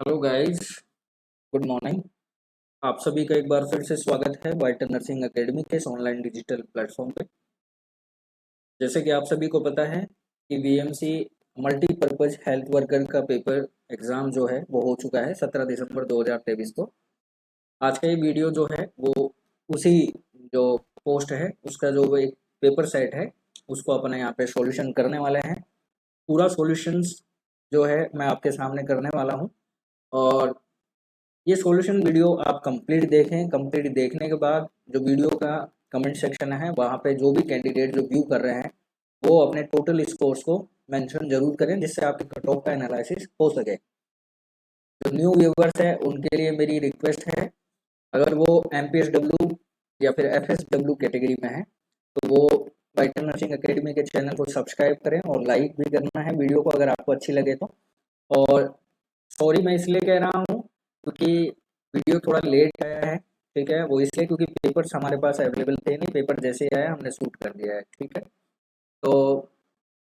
Hello guys, good morning. आप सभी का एक बार फिर से स्वागत है वाइटल नर्सिंग एकेडमी के इस ऑनलाइन डिजिटल प्लेटफॉर्म पे। जैसे कि आप सभी को पता है कि वीएमसी मल्टीपर्पज हेल्थ वर्कर का पेपर एग्ज़ाम जो है वो हो चुका है 17 दिसंबर 2023 को। आज का ये वीडियो जो है वो उसी जो पोस्ट है उसका जो वो एक पेपर सेट है उसको अपने यहाँ पे सॉल्यूशन करने वाले हैं। पूरा सॉल्यूशंस जो है मैं आपके सामने करने वाला हूँ। और ये सॉल्यूशन वीडियो आप कंप्लीट देखें। कंप्लीट देखने के बाद जो वीडियो का कमेंट सेक्शन है वहाँ पे जो भी कैंडिडेट जो व्यू कर रहे हैं वो अपने टोटल स्कोर्स को मेंशन जरूर करें, जिससे आपके कट ऑफ का एनालिसिस हो सके। जो न्यू व्यूवर्स हैं उनके लिए मेरी रिक्वेस्ट है, अगर वो MPSW या फिर FSW कैटेगरी में है तो वो वाइटल नर्सिंग एकेडमी के चैनल को सब्सक्राइब करें और लाइक भी करना है वीडियो को अगर आपको अच्छी लगे तो। और सॉरी मैं इसलिए कह रहा हूँ क्योंकि वीडियो थोड़ा लेट आया है। ठीक है, वो इसलिए क्योंकि पेपर्स हमारे पास अवेलेबल थे नहीं, पेपर जैसे ही आया हमने शूट कर दिया है। ठीक है, तो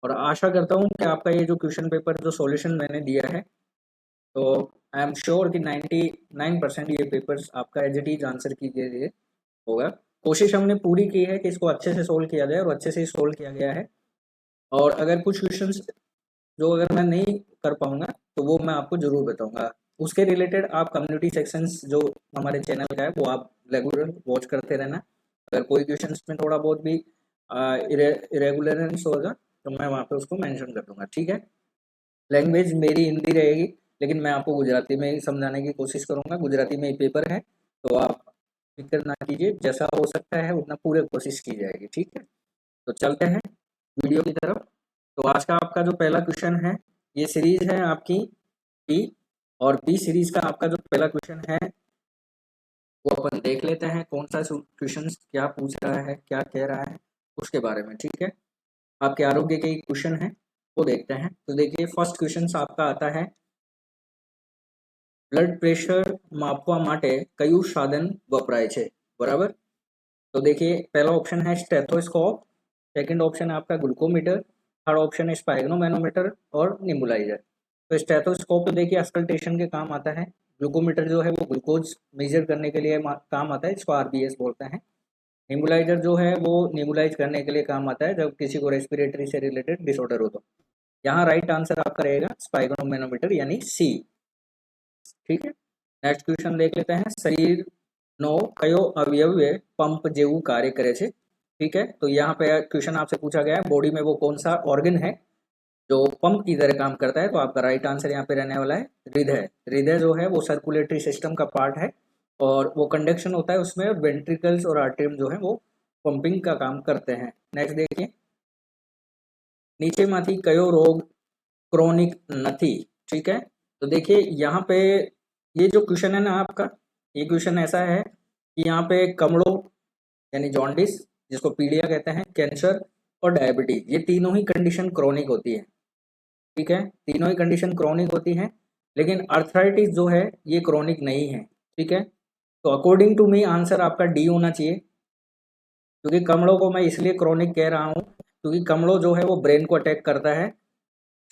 और आशा करता हूँ कि आपका ये जो क्वेश्चन पेपर जो सॉल्यूशन मैंने दिया है तो आई एम श्योर कि 99% ये पेपर्स आपका एज इट इज आंसर की के लिए होगा। कोशिश हमने पूरी की है कि इसको अच्छे से सोल्व किया जाए और अच्छे से ही सोल्व किया गया है। और अगर कुछ क्वेश्चंस जो अगर मैं नहीं कर पाऊंगा तो वो मैं आपको ज़रूर बताऊंगा। उसके रिलेटेड आप कम्युनिटी सेक्शंस जो हमारे चैनल का है वो आप रेगुलर वॉच करते रहना। अगर कोई क्वेश्चंस में थोड़ा बहुत भी इरेगुलरेंस होगा तो मैं वहाँ पे उसको मेंशन कर दूंगा। ठीक है, लैंग्वेज मेरी हिंदी रहेगी लेकिन मैं आपको गुजराती में ही समझाने की कोशिश करूंगा। गुजराती में ही पेपर है तो आप फिक्र ना कीजिए, जैसा हो सकता है उतना पूरी कोशिश की जाएगी। ठीक है, तो चलते हैं वीडियो की तरफ। तो आज का आपका जो पहला क्वेश्चन है, ये सीरीज है आपकी बी, और बी सीरीज का आपका जो पहला क्वेश्चन है वो अपन देख लेते हैं कौन सा क्वेश्चन क्या पूछ रहा है, क्या कह रहा है उसके बारे में। ठीक है, आपके आरोग्य के क्वेश्चन है वो देखते हैं। तो देखिए फर्स्ट क्वेश्चन आपका आता है, બ્લડ પ્રેશર માપવા માટે કયું સાધન વપરાય છે? બરાબર, तो देखिए पहला ऑप्शन है स्टेथोस्कोप, सेकंड ऑप्शन है आपका ग्लूकोमीटर, थर्ड ऑप्शन है स्पाइग्नोमैनोमीटर और निम्बुलाइजर। तो स्टेथोस्कोप तो देखिए अस्कल्टेशन के काम आता है। ग्लूकोमीटर जो है वो ग्लूकोज मेजर करने के लिए काम आता है, इसको RBS बोलते हैं। निम्बुलाइजर जो है वो निम्बुलाइज करने के लिए काम आता है जब किसी को रेस्पिरेटरी से रिलेटेड डिसऑर्डर हो तो। यहाँ राइट आंसर आपका रहेगा स्पाइग्नोमैनोमीटर यानी सी। ठीक है, नेक्स्ट क्वेश्चन देख लेते हैं, शरीर નો કયો અવયવ પંપ જેવું કાર્ય કરે છે? ठीक है, तो यहाँ पे क्वेश्चन आपसे पूछा गया है बॉडी में वो कौन सा ऑर्गन है जो पंप की तरह काम करता है। तो आपका राइट आंसर यहाँ पे रहने वाला है हृदय। हृदय जो है वो सर्कुलेटरी सिस्टम का पार्ट है और वो कंडक्शन होता है उसमें, वेंट्रिकल्स और आर्टरियम जो है वो पंपिंग का काम करते हैं। नेक्स्ट देखिए, नीचेમાંથી કયો રોગ क्रोनिक નથી? ठीक है, तो देखिए यहाँ पे ये जो क्वेश्चन है ना आपका, ये क्वेश्चन ऐसा है कि यहाँ पे कमड़ो यानी जॉन्डिस जिसको पीलिया कहते हैं, कैंसर और डायबिटीज, ये तीनों ही कंडीशन क्रोनिक होती है। ठीक है, तीनों ही कंडीशन क्रोनिक होती हैं, लेकिन अर्थराइटिस जो है ये क्रोनिक नहीं है। ठीक है, तो अकॉर्डिंग टू मी आंसर आपका डी होना चाहिए, क्योंकि कमड़ों को मैं इसलिए क्रोनिक कह रहा हूँ क्योंकि कमड़ो जो है वो ब्रेन को अटैक करता है।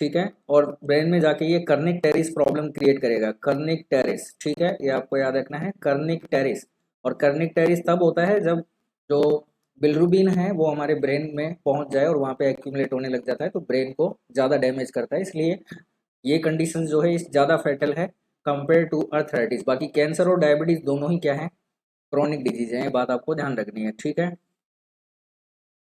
ठीक है, और ब्रेन में जाके ये कर्निक टेरिस प्रॉब्लम क्रिएट करेगा, कर्निक टेरिस। ठीक है, ये आपको याद रखना है, कर्निक टेरिस। और कर्निक टेरिस तब होता है जब जो बिलरुबिन है वो हमारे ब्रेन में पहुंच जाए और वहाँ पे एक्यूमुलेट होने लग जाता है तो ब्रेन को ज़्यादा डैमेज करता है। इसलिए ये कंडीशन जो है इस ज़्यादा फैटल है कंपेयर टू अर्थराइटिस। बाकी कैंसर और डायबिटीज़ दोनों ही क्या है, क्रोनिक डिजीज है, ये बात आपको ध्यान रखनी है। ठीक है,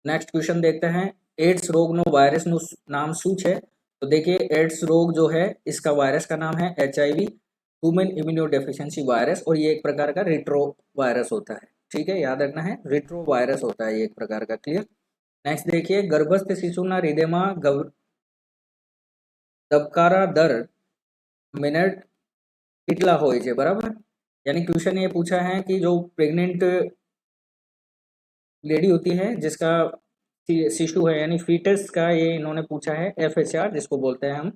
नेक्स्ट क्वेश्चन देखते हैं, एड्स रोग नो वायरस નું नाम શું છે? तो देखिए एड्स रोग जो है इसका वायरस का नाम है HIV, ह्यूमन इम्यूनोडेफिशिएंसी वायरस, और ये एक प्रकार का रिट्रो वायरस होता है। ठीक है, याद रखना है रिट्रो वायरस होता है ये एक प्रकार का। क्लियर। नेक्स्ट देखिए, गर्भस्थ शिशुના હૃદયમાં ધબકારા દર મિનિટ કેટલા હોય છે? બરાબર, यानी क्वेश्चन ये पूछा है कि जो प्रेग्नेंट लेडी होती है जिसका शिशु है यानी फीटस का, ये इन्होंने पूछा है FHR जिसको बोलते हैं हम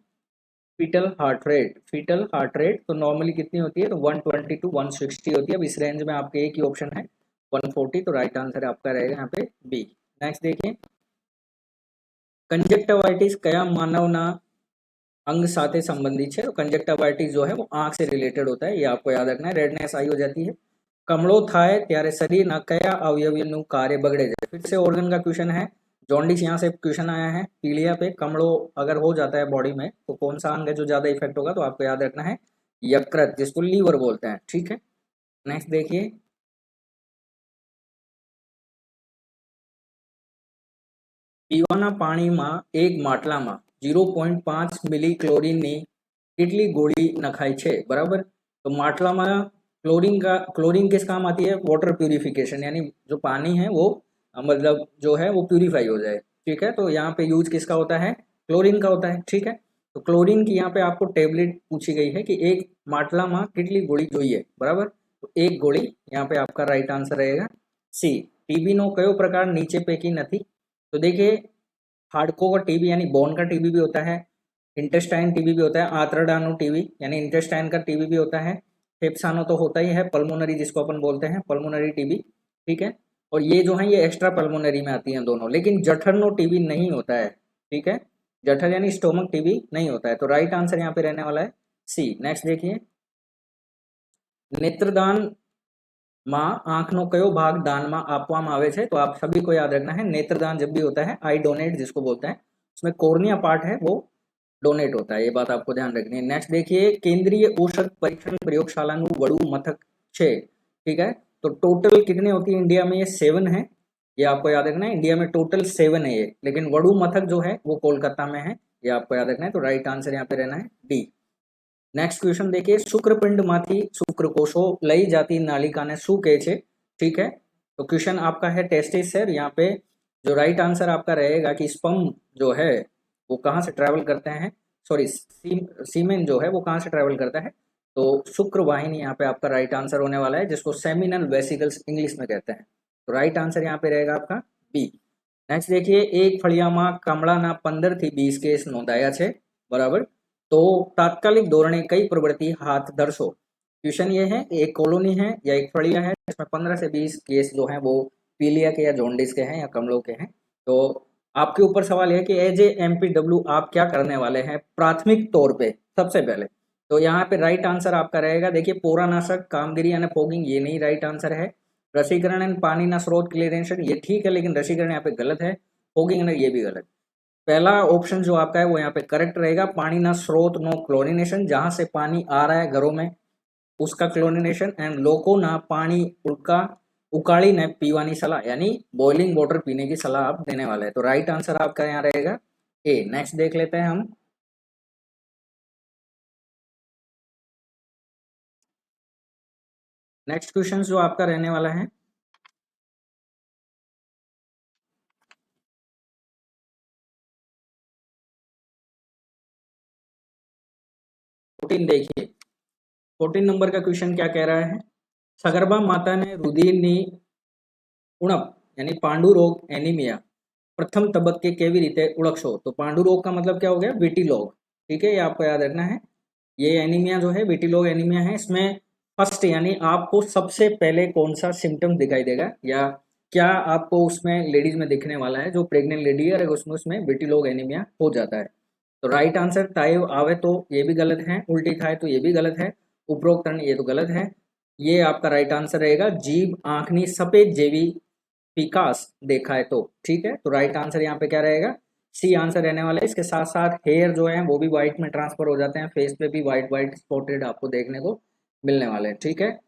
fetal heart rate. Fetal heart rate तो नॉर्मली कितनी होती है, तो 120 टू 160 होती है। अब इस रेंज में आपके एक ही ऑप्शन है 140, तो राइट आंसर आपका रहेगा यहाँ पे बी। नेक्स्ट देखिए, कंजक्टिवाइटिस कया मानवना અંગ સાથે સંબંધિત છે તો કંજક્ટિવાઇટિસ जो है वो आंख से रिलेटेड होता है, ये आपको याद रखना है। रेडनेस आई हो जाती है। कमळो थाय त्यारे शरीरना कया अवयवનું कार्य बगड़े जाए। फिर से ऑर्गन का क्वेश्चन है। जॉन्डिस यहाँ से क्वेश्चन आया है। पीलिया पे कमळो अगर हो जाता है बॉडी में तो कौन सा अंग है जो ज्यादा इफेक्ट होगा, तो आपको याद रखना है यकृत, जिसको लीवर बोलते हैं। ठीक है, नेक्स्ट देखिए, પીવાના પાણીમાં એક માટલામાં 0.5 મિલી ક્લોરીનની કેટલી ગોળી નખાય છે, બરાબર। तो માટલામાં क्लोरीन किस काम आती है, वाटर प्यूरिफिकेशन, यानी जो पानी है वो मतलब जो है वो प्यूरिफाई हो जाए। ठीक है, तो यहाँ पे यूज किसका होता है, क्लोरीन का होता है। ठीक है, तो क्लोरीन की यहाँ पे आपको टेबलेट पूछी गई है कि एक માટલામાં કેટલી गोली જોઈએ, बराबर। तो एक गोली यहाँ पे आपका राइट आंसर रहेगा सी। टीबी नो कयो प्रकार नीचे पैकी नहीं, तो देखिए हार्डको का टीबी यानी बोन का टीबी भी होता है, इंटेस्टाइन टीबी भी होता है, आंतरडानु टीबी यानी इंटेस्टाइन का टीबी भी होता है, फेफसानो तो होता ही है, पल्मोनरी जिसको अपन बोलते हैं पल्मोनरी टीबी। ठीक है, और ये जो है ये एक्स्ट्रा पल्मोनरी में आती हैं दोनों, लेकिन जठरनो टीबी नहीं होता है। ठीक है, जठर यानी स्टोमक टीबी नहीं होता है, तो राइट आंसर यहाँ पे रहने वाला है सी। नेक्स्ट देखिए, नेत्रदान मां आंखनो कयो भाग दान में आपवामां आवे छे, तो आप सभी को याद रखना है नेत्रदान जब भी होता है, आई डोनेट जिसको बोलते हैं, उसमें कोर्निया पार्ट है वो डोनेट होता है, ये बात आपको ध्यान रखनी है। नेक्स्ट देखिए, केंद्रीय औषध परीक्षण प्रयोगशाला वड़ू मथक छे। ठीक है, तो टोटल कितने होती है इंडिया में, ये 7 है, ये आपको याद रखना है। इंडिया में टोटल 7 है ये, लेकिन वड़ू मथक जो है वो कोलकाता में है, ये आपको याद रखना है। तो राइट आंसर यहाँ पे रहना है डी। नेक्स्ट क्वेश्चन देखिए, शुक्रपिंड माथी शुक्रकोषो लई जाती नालिका ने शू कहे छे। ठीक है, तो क्वेश्चन आपका है टेस्टिस है, यहाँ पे जो राइट आंसर आपका रहेगा कि स्पर्म जो है वो कहाँ से ट्रैवल करते हैं, सॉरी सीमेन जो है वो कहाँ से ट्रैवल करता है, तो शुक्र वाहिनी यहाँ पे आपका राइट आंसर होने वाला है, जिसको सेमिनल वेसिकल्स इंग्लिश में कहते हैं। तो राइट आंसर यहाँ पे रहेगा आपका बी। नेक्स्ट देखिए, एक फळियामां कमळाना 15 થી 20 केस नोंधाया है, बराबर। तो तात्कालिक धोरणे कई प्रवृत्ति हाथ धरशो। क्वेश्चन ये है, एक कॉलोनी है या एक फड़िया है, इसमें 15 से 20 केस जो हैं वो पीलिया के या जॉन्डिस के हैं या कमलों के हैं। तो आपके ऊपर सवाल है कि एज ए एमपीडब्ल्यू आप क्या करने वाले हैं प्राथमिक तौर पे सबसे पहले। तो यहाँ पे राइट आंसर आपका रहेगा, देखिए पोरानाशक कामगिरी यानी फोगिंग, ये नहीं राइट आंसर है। रसीकरण एंड पानी ना स्रोत क्लियरेंशन, ये ठीक है, लेकिन रसीकरण यहाँ पे गलत है, फोगिंग ये भी गलत। पहला ऑप्शन जो आपका है वो यहाँ पे करेक्ट रहेगा, पानी ना स्रोत नो क्लोरिनेशन, जहां से पानी आ रहा है घरों में उसका क्लोरिनेशन, एंड लोगों ना पानी उड़का उकाली ने पीवानी सलाह, यानी बॉइलिंग वाटर पीने की सलाह आप देने वाले हैं। तो राइट आंसर आपका यहाँ रहेगा ए। नेक्स्ट देख लेते हैं हम, नेक्स्ट क्वेश्चन जो आपका रहने वाला है, देखिए 14 नंबर का क्वेश्चन क्या कह रहा है, सगर्भा माता ने रुधिरनी उणप यानी पांडु रोग एनीमिया प्रथम तबक्के केवी रीते ओळखशो। तो पांडु रोग का मतलब क्या हो गया, विटिलोग। ठीक है, ये आपको याद रखना है, ये एनीमिया जो है विटिलोग एनीमिया है। इसमें फर्स्ट यानी आपको सबसे पहले कौन सा सिम्टम दिखाई देगा या क्या आपको उसमें लेडीज में दिखने वाला है, जो प्रेग्नेंट लेडी है अगर उसमें विटिलोग एनीमिया हो जाता है। तो राइट आंसर ताय आवे तो ये भी गलत है, उल्टी खाए तो ये भी गलत है, उपरोक्त ये तो गलत है। ये आपका राइट आंसर रहेगा, जीभ आंखनी सफेद जेवी विकास देखा है तो। ठीक है, तो राइट आंसर यहाँ पे क्या रहेगा, सी आंसर रहने वाला है। इसके साथ साथ हेयर जो है वो भी व्हाइट में ट्रांसफर हो जाते हैं, फेस पे भी व्हाइट व्हाइट स्पॉटेड आपको देखने को मिलने वाले हैं। ठीक है,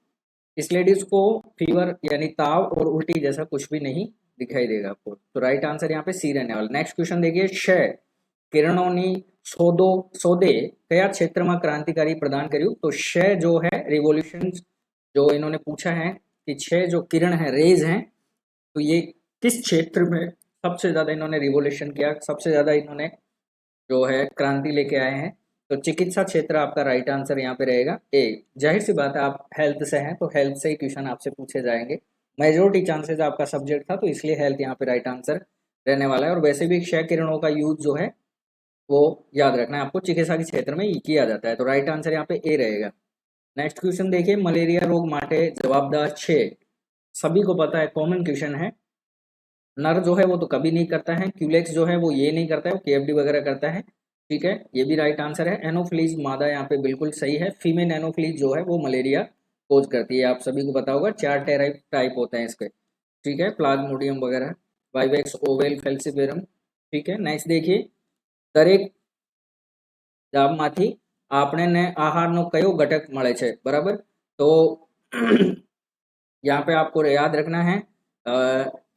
इस लेडीज को फीवर यानी ताव और उल्टी जैसा कुछ भी नहीं दिखाई देगा आपको। तो राइट आंसर यहाँ पे सी रहने वाला। नेक्स्ट क्वेश्चन देखिए, क्षय किरणोनी सोदे कया क्षेत्र में क्रांतिकारी प्रदान कर्યું। तो क्षय जो है रिवोल्यूशन जो इन्होंने पूछा है कि क्षय जो किरण है रेज हैं, तो ये किस क्षेत्र में सबसे ज्यादा इन्होंने रिवोल्यूशन किया, सबसे ज्यादा इन्होंने जो है क्रांति लेके आए हैं। तो चिकित्सा क्षेत्र आपका राइट आंसर यहाँ पे रहेगा ए। जाहिर सी बात है आप हेल्थ से हैं तो हेल्थ से ही क्वेश्चन आपसे पूछे जाएंगे, मेजोरिटी चांसेस आपका सब्जेक्ट था तो इसलिए हेल्थ यहाँ पे राइट आंसर रहने वाला है। और वैसे भी क्षय किरणों का यूज जो है वो याद रखना है आपको, चिकित्सा के क्षेत्र में किया जाता है। तो राइट आंसर यहाँ पे ए रहेगा। नेक्स्ट क्वेश्चन देखिए, मलेरिया रोग माटे जवाबदार 6, सभी को पता है, कॉमन क्वेश्चन है। नर जो है वो तो कभी नहीं करता है, क्यूलेक्स जो है वो ये नहीं करता है, वो केएफडी वगैरह करता है। ठीक है, ये भी राइट आंसर है। एनोफिलीज मादा यहाँ पे बिल्कुल सही है। फीमेल एनोफिलीज जो है वो मलेरिया कोज करती है, आप सभी को पता होगा। 4 टाइप होते हैं इसके, ठीक है, प्लाज्मोडियम वगैरह, वाइवेक्स, ओवेल, फेल्सिपेरम। ठीक है, नेक्स्ट देखिए, दरेक જાપમાંથી आपने ने आहारનો कयो घटक મળે છે, बराबर। तो यहाँ पे आपको याद रखना है,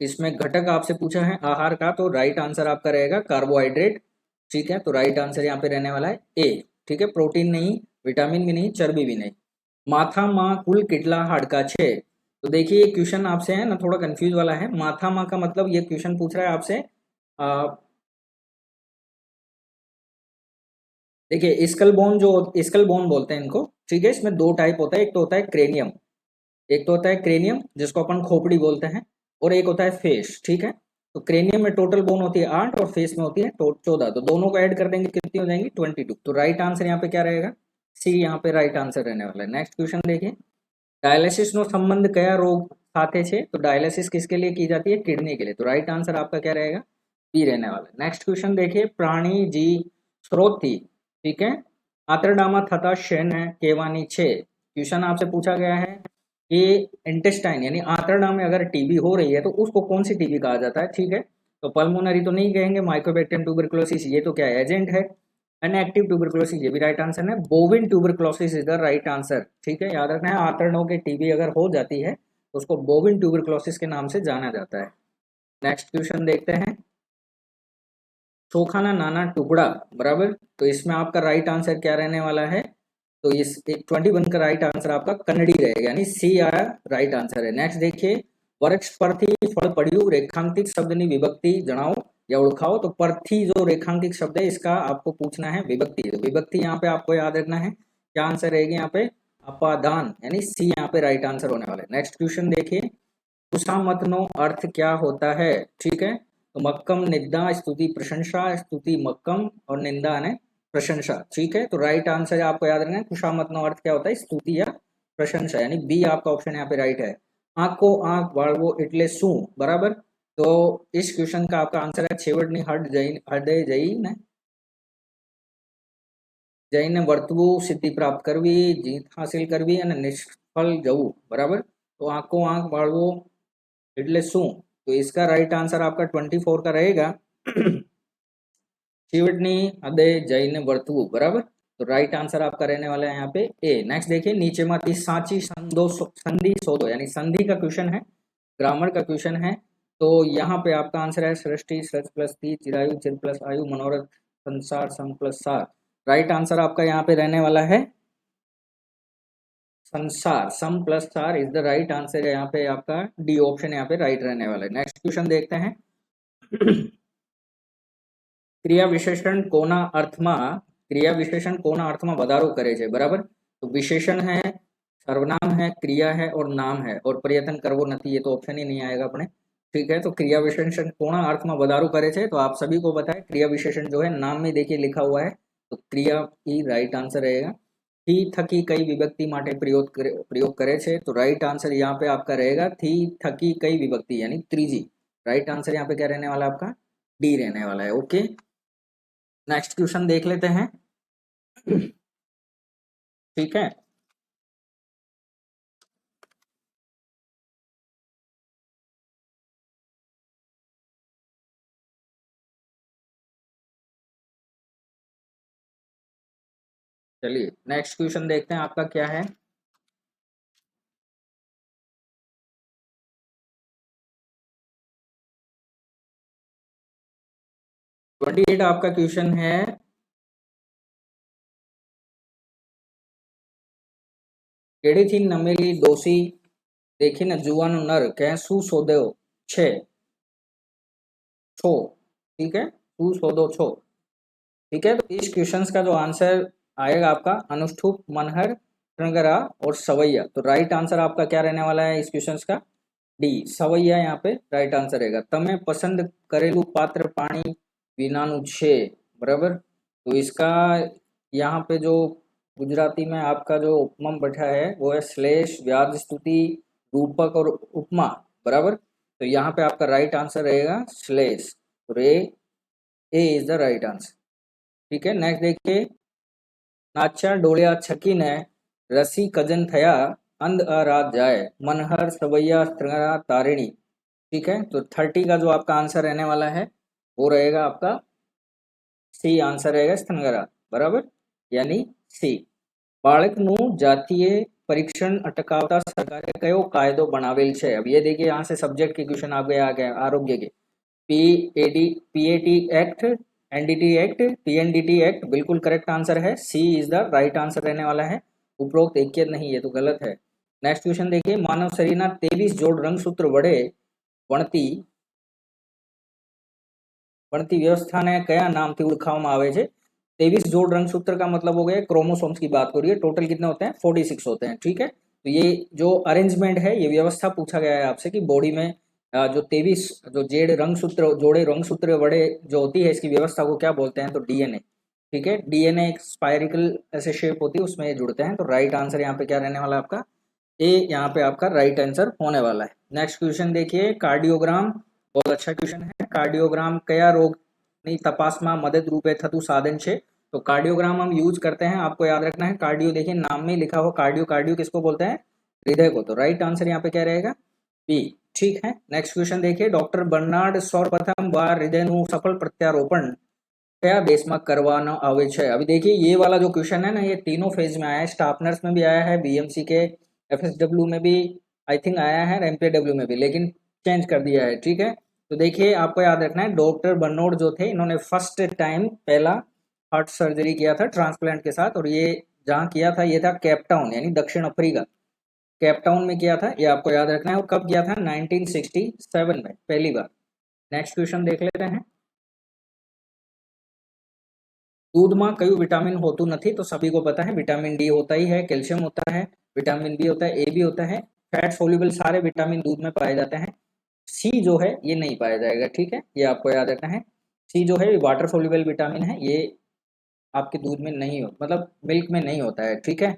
इसमें घटक आपसे पूछा है आहार का, तो राइट आंसर आपका रहेगा कार्बोहाइड्रेट। ठीक है, तो राइट आंसर यहाँ पे रहने वाला है ए। ठीक है, प्रोटीन नहीं, विटामिन भी नहीं, चर्बी भी नहीं। माथा माँ कुल किटला हाड़का छे। तो देखिए ये क्वेश्चन आपसे है ना, थोड़ा कंफ्यूज वाला है। माथा माँ का मतलब ये क्वेश्चन पूछ रहा है आपसे, देखिए स्कल बोन बोलते हैं इनको। ठीक है, इसमें दो टाइप होता है, एक तो होता है क्रेनियम, एक तो होता है क्रेनियम जिसको अपन खोपड़ी बोलते हैं, और एक होता है फेस। ठीक है, तो क्रेनियम में टोटल बोन होती है 8 और फेस में होती है 14, तो दोनों को ऐड कर देंगे कितनी हो जाएंगी 22। तो राइट आंसर यहाँ पे क्या रहेगा, सी यहाँ पे राइट आंसर रहने वाला है। नेक्स्ट क्वेश्चन देखिए, डायलिसिस नो संबंध कया रोग साथे छे। तो डायलिसिस किसके लिए की जाती है, किडनी के लिए, तो राइट आंसर आपका क्या रहेगा, बी रहने वाला है। नेक्स्ट क्वेश्चन देखिए, प्राणी जी स्रोत थी, ठीक है, आंतरडामा थता शेन केवानी छे। क्वेश्चन आपसे पूछा गया है कि इंटेस्टाइन यानी आंतरडा में अगर टीबी हो रही है तो उसको कौन सी टीबी कहा जाता है। ठीक है, तो पल्मोनरी तो नहीं कहेंगे, माइकोबैक्टीरियम ट्यूबरकुलोसिस ये तो क्या है, एजेंट है। इनएक्टिव ट्यूबरकुलोसिस ये भी राइट आंसर है। बोविन tuberculosis is the right answer. ठीक है, याद रखना है, आंतरडों के टीबी अगर हो जाती है तो उसको बोविन ट्यूबरकुलोसिस के नाम से जाना जाता है। नेक्स्ट क्वेश्चन देखते हैं, चोखा ना नाना टुकड़ा, बराबर। तो इसमें आपका राइट आंसर क्या रहने वाला है, तो इस 21 का राइट आंसर आपका कन्नड़ी रहेगा, यानी सी आया राइट आंसर है। नेक्स्ट देखिए, वृक्ष परथी फल पड़્યું रेखांकित शब्दની विभक्ति जણાવો या ओळखाओ। तो परथी जो रेखांकित शब्द है इसका आपको पूछना है विभक्ति। तो विभक्ति यहाँ पे आपको याद रखना है, क्या आंसर रहेगी यहाँ पे, अपादान, यानी सी यहाँ पे राइट आंसर होने वाला है। नेक्स्ट क्वेश्चन देखिए, खुशामत नो अर्थ क्या होता है। ठीक है, तो मक्कम निंदा स्तुति प्रशंसा, स्तुति मक्कम और निंदा ने प्रशंसा। ठीक है, तो राइट आंसर आपको याद रखना है, खुशामत नो अर्थ क्या होता है, स्तुति या प्रशंसा, यानी बी आपका ऑप्शन यहाँ पे राइट है। आंख को आंख वाळवो એટલે શું, बराबर। तो इस क्वेश्चन का आपका आंसर है छेवटनी हृदय जईने जईने वर्तवू, सिद्धि प्राप्त करवी, जीत हासिल करवी અને નિષ્ફળ જવું, बराबर। तो आंख को आंख वाळवो એટલે શું, तो इसका राइट आंसर आपका 24 का रहेगा, छेवटनी हृदय जईने वर्तवू, बराबर। तो राइट आंसर आपका रहने वाला है यहाँ पे ए। नेक्स्ट देखिए, नीचे माती साची संधि शोधो, यानी संधि का क्वेश्चन है, ग्रामर का क्वेश्चन है। तो यहाँ पे आपका आंसर है सृष्टि सच प्लस थी, चिरायु चिर प्लस आयु, मनोरथ संसार सम प्लस सार। राइट आंसर आपका यहाँ पे रहने वाला है संसार, सम प्लस सार इज द राइट आंसर है यहाँ पे आपका डी ऑप्शन यहाँ पे राइट रहने वाला है। नेक्स्ट क्वेश्चन देखते हैं, क्रिया विशेषण कोना अर्थમાં વધારો કરે છે, बराबर। तो विशेषण है, सर्वनाम है, क्रिया है और नाम है, और प्रयत्न करवो नहीं, ये तो ऑप्शन ही नहीं आएगा अपने। ठीक है, तो क्रिया विशेषण कोना अर्थમાં વધારો करे છે, तो आप सभी को पता है क्रिया विशेषण जो है नाम में देखिए लिखा हुआ है, तो क्रिया ही राइट आंसर रहेगा। थी थकी कई विभक्ति माटे प्रयोग करे છે, तो राइट आंसर यहाँ पे आपका रहेगा थी थकी कई विभक्ति, यानी त्रीजी। राइट आंसर यहाँ पे क्या रहने वाला है आपका, डी रहने वाला है। ओके, नेक्स्ट क्वेश्चन देख लेते हैं। ठीक है, चलिए नेक्स्ट क्वेश्चन देखते हैं आपका क्या है। 28 आपका क्वेश्चन है, केड़ीथी नमेली डोसी देखीने जुवानो नर कहे शू शोध्यो छे छो। ठीक है, शू शोधो छो। ठीक है, तो इस क्वेश्चन का जो आंसर आएगा आपका अनुष्ठुप, मनहर, ट्रंगरा और सवैया। तो राइट आंसर आपका क्या रहने वाला है इस क्वेश्चन का, डी सवैया यहाँ पे राइट आंसर रहेगा। तमे पसंद करेलू पात्र पानी विनानु छे, बराबर। तो इसका यहाँ पे जो गुजराती में आपका जो उपमम बैठा है वो है श्लेष, व्याज स्तुति, रूपक और उपमा, बराबर। तो यहाँ पे आपका राइट आंसर रहेगा श्लेष, और ए इज द राइट आंसर। ठीक है। नेक्स्ट देखिए, नाचा डोलिया छकी ने रसी कजन थया अंध रात जाए मनहर सवैया स्त्रंगरा तारिणी। ठीक है, तो 30 का जो आपका आंसर रहने वाला है वो रहेगा आपका सी आंसर रहेगा स्त्रंगरा, बराबर, यानी सी। બાળકનું જાતીય પરીક્ષણ અટકાવતા સરકારે કયો કાયદો બનાવેલ છે? अब ये देखिए, यहाँ से सब्जेक्ट के क्वेश्चन आ गए आरोग्य के। PAT act, NDT act, PNDT act, बिल्कुल करेक्ट आंसर है, सी इज द राइट आंसर रहने वाला है। उपरोक्त एक नहीं, ये तो गलत है। नेक्स्ट क्वेश्चन देखिए, मानव शरीर 23 जोड़ रंगसूत्र वड़े वणती वणती व्यवस्था ने कया नाम थी ओळखवामां आवे छे? 23 जोड़ रंगसूत्र का मतलब हो गया क्रोमोसोम्स की बात करिए, टोटल कितने होते हैं? 46 होते हैं। ठीक है, तो ये जो अरेंजमेंट है, ये व्यवस्था पूछा गया है आपसे कि बॉडी में जो 23 जो जेड रंगसूत्र जोड़े रंगसूत्र वड़े जो होती है, इसकी व्यवस्था को क्या बोलते हैं? तो डीएनए। ठीक है, डीएनए एक स्पायरिकल ऐसे शेप होती है, उसमें ये जुड़ते हैं। तो राइट आंसर यहाँ पे क्या रहने वाला है आपका? ए यहाँ पे आपका राइट आंसर होने वाला है। नेक्स्ट क्वेश्चन देखिए, कार्डियोग्राम, बहुत अच्छा क्वेश्चन है। कार्डियोग्राम कया रोगनी तपासમાં મદદરૂપે થતું સાધન છે? तो कार्डियोग्राम हम यूज करते हैं, आपको याद रखना है। कार्डियो देखिए नाम में लिखा हो कार्डियो, कार्डियो किसको बोलते हैं? हृदय को। तो राइट आंसर यहाँ पे क्या रहेगा? बी। ठीक है, नेक्स्ट क्वेश्चन देखिए, डॉक्टर बर्नार्ड सर्वप्रथम बार हृदयનું सफल प्रत्यारोपण कया देशમાં करवाना आवे छे? अभी देखिए, ये वाला जो क्वेश्चन है ना, ये तीनों फेज में आया है। स्टाफ नर्स में भी आया है, बीएमसी के एफएसडब्ल्यू में भी आई थिंक आया है, एमपीडब्ल्यू में भी, लेकिन चेंज कर दिया है। ठीक है, तो देखिए आपको याद रखना है, डॉक्टर बर्नोड जो थे, इन्होंने फर्स्ट टाइम पहला हार्ट सर्जरी किया था ट्रांसप्लांट के साथ, और ये जहाँ किया था ये था केपटाउन, यानी दक्षिण अफ्रीका, केपटाउन में किया था, ये आपको याद रखना है। और कब किया था? 1967 में पहली बार। नेक्स्ट क्वेश्चन देख लेते हैं, दूध में क्यों विटामिन होतु नहीं? तो सभी को पता है, विटामिन डी होता ही है, कैल्शियम होता है, विटामिन बी होता है, ए भी होता है, फैट सोल्यूबल सारे विटामिन दूध में पाए जाते हैं। सी जो है ये नहीं पाया जाएगा। ठीक है, ये आपको याद रखना है। सी जो है वाटर सोल्यूबल विटामिन है, ये आपके दूध में नहीं हो, मतलब मिल्क में नहीं होता है। ठीक है,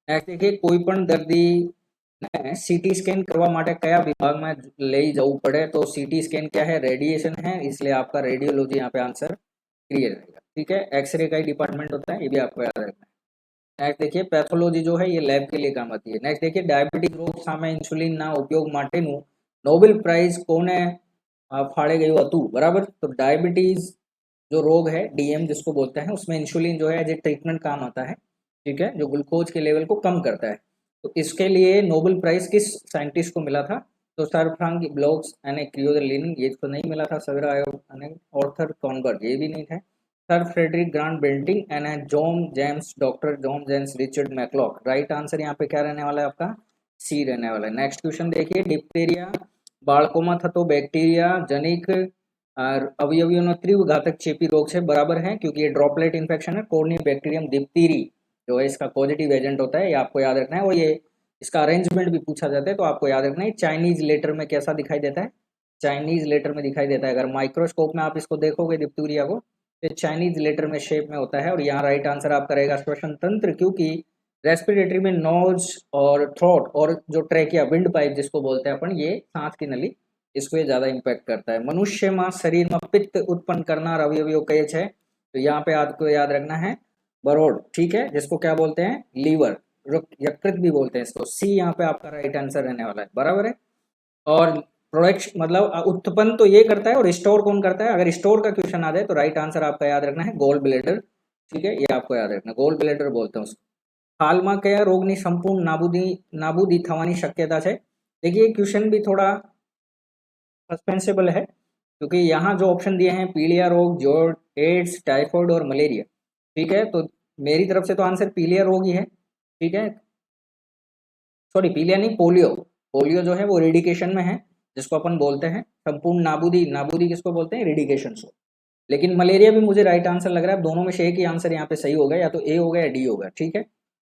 नेक्स्ट देखिए, कोई पण दर्दी ने सीटी स्कैन करवा माटे कया विभाग में ले जाऊं पड़े? तो सीटी स्कैन क्या है? रेडिएशन है, इसलिए आपका रेडियोलॉजी यहाँ पे आंसर क्लियर रहेगा। ठीक है, एक्सरे का ही डिपार्टमेंट होता है, ये भी आपको याद रखना है। नेक्स्ट देखिए, पैथोलॉजी जो है ये लैब के लिए काम आती है। नेक्स्ट देखिए, डायबिटिक रोग सामे इंसुलिन ना उपयोग माटेનું नोबेल प्राइज कोने फाड़े गયું હતું? बराबर, तो डायबिटीज जो रोग है, डीएम जिसको बोलते हैं, उसमें इंसुलिन जो है एज ए ट्रीटमेंट काम आता है। ठीक है, जो ग्लूकोज के लेवल को कम करता है। तो इसके लिए नोबेल प्राइज किस साइंटिस्ट को मिला था? तो सर फ्रांक ब्लॉक्स एंड क्रियोलिन, ये तो नहीं मिला था। सवेरा आयोग ऑर्थर कॉनबर्ग, ये भी नहीं था। Sir Frederick Grant Banting and John James, doctor John James Richard Macleod. Right answer यहाँ पे क्या रहने वाला है आपका? सी रहने वाला है। नेक्स्ट क्वेश्चन देखिए, डिप्थेरिया બાળકોમાં થતો બેક્ટેરિયા જનિક अवयवियों तीव्र घातक चेपी रोग से, बराबर है, क्योंकि ये ड्रॉपलेट इन्फेक्शन है। कोर्नी बैक्टीरियम डिप्थीरी जो है इसका पॉजिटिव एजेंट होता है, ये आपको याद रखना है। और ये इसका अरेंजमेंट भी पूछा जाता है, तो आपको याद रखना है। चाइनीज लेटर में कैसा दिखाई देता है? चाइनीज लेटर में दिखाई देता है। अगर माइक्रोस्कोप में आप इसको देखोगे डिप्थीरिया को, तो चाइनीज लेटर में शेप में होता है। और यहाँ राइट आंसर आपका रहेगा श्वसन तंत्र, क्योंकि रेस्पिरेटरी में नोज और थ्रोट और जो ट्रैकिया विंड पाइप जिसको बोलते हैं अपन, ये सांस की नली, इसको ये ज्यादा इम्पैक्ट करता है। मनुष्य में शरीर में पित्त उत्पन्न करना अवयव कई है? तो यहाँ पे आपको याद रखना है बरोड। ठीक है, जिसको क्या बोलते हैं? लीवर, यकृत भी बोलते हैं इसको। सी यहाँ पे आपका राइट आंसर रहने वाला है, बराबर है। और प्रोडक्ट मतलब उत्पन्न तो ये करता है, और स्टोर कौन करता है? अगर स्टोर का क्वेश्चन आ जाए तो राइट आंसर आपका याद रखना है गोल ब्लेडर। ठीक है, ये आपको याद रखना, गोल ब्लेडर बोलते हैं उसको। हालમાં કયા રોગની સંપૂર્ણ નાબૂદી થવાની શક્યતા છે? देखिए क्वेश्चन भी थोड़ा सस्पेंसेबल है, क्योंकि यहाँ जो ऑप्शन दिए हैं, पीलिया रोग, जोर्ड, एड्स, टाइफाइड और मलेरिया। ठीक है, तो मेरी तरफ से तो आंसर पीलिया रोग ही है। ठीक है, सॉरी पीलिया नहीं, पोलियो। पोलियो जो है वो रेडिकेशन में है, जिसको अपन बोलते हैं संपूर्ण नाबूदी। नाबूदी किसको बोलते हैं? रेडिकेशन को। लेकिन मलेरिया भी मुझे राइट आंसर लग रहा है। दोनों में से एक ही आंसर यहाँ पे सही होगा, या तो ए होगा या डी होगा। ठीक है,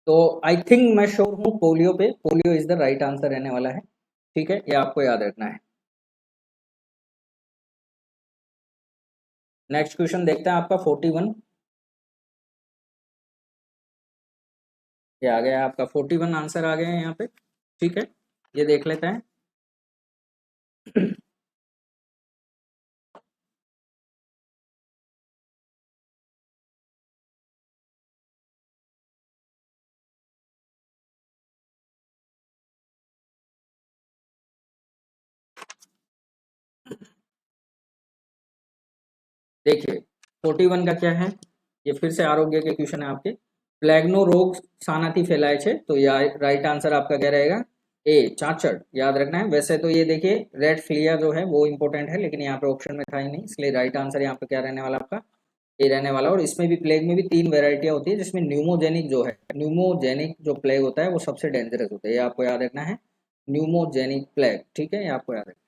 तो आई थिंक मैं श्योर हूँ पोलियो पे, polio is the right answer रहने वाला है। ठीक है, ये आपको याद रखना है। नेक्स्ट क्वेश्चन देखते हैं आपका 41, ये आ गया आपका 41 आंसर आ गए हैं यहाँ पे। ठीक है, ये देख लेते हैं। देखिए 41 का क्या है, ये फिर से आरोग्य के क्वेश्चन है आपके। प्लेग्नो रोग शानाथी फैलाए छे, तो या राइट आंसर आपका क्या रहेगा, ए चाचड़, याद रखना है। वैसे तो ये देखिए रेड फ्लिया जो है वो इंपॉर्टेंट है, लेकिन यहाँ पे ऑप्शन में था ही नहीं, इसलिए राइट आंसर यहाँ पे क्या रहने वाला आपका, ए रहने वाला। और इसमें भी प्लेग में भी 3 वेराइटियां होती है, जिसमें न्यूमोजेनिक जो है, न्यूमोजेनिक जो प्लेग होता है वो सबसे डेंजरस होता है, ये आपको याद रखना है, न्यूमोजेनिक प्लेग, ठीक है, ये आपको याद रखना है।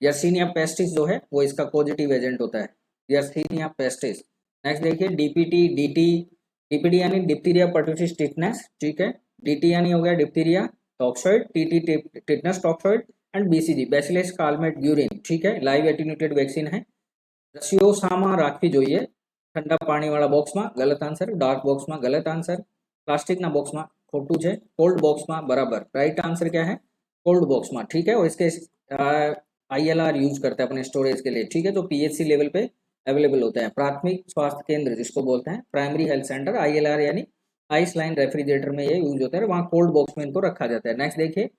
यर्सीनिया पेस्टिस जो है वो इसका पॉजिटिव एजेंट होता है, यर्सीनिया पेस्टिस। नेक्स्ट देखिए डीपीटी डीटी, डीपीटी यानी डिप्थीरिया पर्टुसिस टिटनेस, ठीक है, डीटी यानी हो गया diphtheria toxoid, TT tetanus toxoid, and BCG bacillus Calmette Guérin, ठीक है, लाइव एटीन्यूटेड वैक्सीन है। रसियोसामा राखवी જોઈએ ठंडा पानी वाला बॉक्स में, गलत आंसर, डार्क बॉक्स में गलत आंसर, प्लास्टिक ना बॉक्स में खोटू है, कोल्ड बॉक्स में बराबर, राइट आंसर क्या है, कोल्ड बॉक्स में, ठीक है। और इसके ILR यूज करते हैं अपने स्टोरेज के लिए, ठीक है, जो PHC लेवल पे अवेलेबल होता है, प्राथमिक स्वास्थ्य केंद्र जिसको बोलते हैं, प्राइमरी हेल्थ सेंटर, ILR यानी आइस लाइन रेफ्रिजरेटर में ये यूज होता है, वहाँ कोल्ड बॉक्स में इनको रखा जाता है। नेक्स्ट देखिए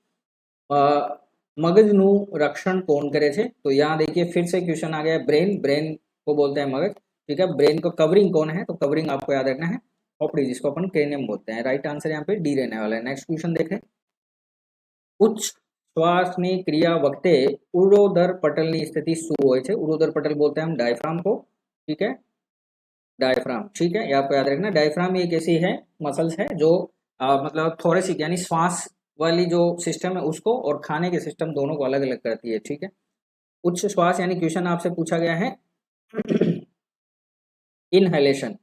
मगजનું રક્ષણ કોણ કરે છે, तो यहाँ देखिए फिर से क्वेश्चन आ गया है, ब्रेन, ब्रेन को बोलते हैं मगज, ठीक है, ब्रेन को कवरिंग कौन है, तो कवरिंग आपको याद रखना है खोपड़ी, जिसको अपन क्रेनियम बोलते हैं, राइट आंसर यहाँ पे डी रहने वाला है। नेक्स्ट क्वेश्चन देखें, उच्च શ્વાસની ક્રિયા વખતે ઉરોદર પટલની સ્થિતિ શું હોય છે, ઉરોદર પટલ बोलते हैं हम डायफ्राम को, ठीक है, डायफ्राम, ठीक है, ये आपको याद रखना। डायफ्राम एक ऐसी है मसल्स है जो मतलब थोरेसिक यानी श्वास वाली जो सिस्टम है उसको और खाने के सिस्टम दोनों को अलग अलग करती है, ठीक है। उच्च श्वास यानी क्वेश्चन आपसे पूछा गया है इनहेलेशन,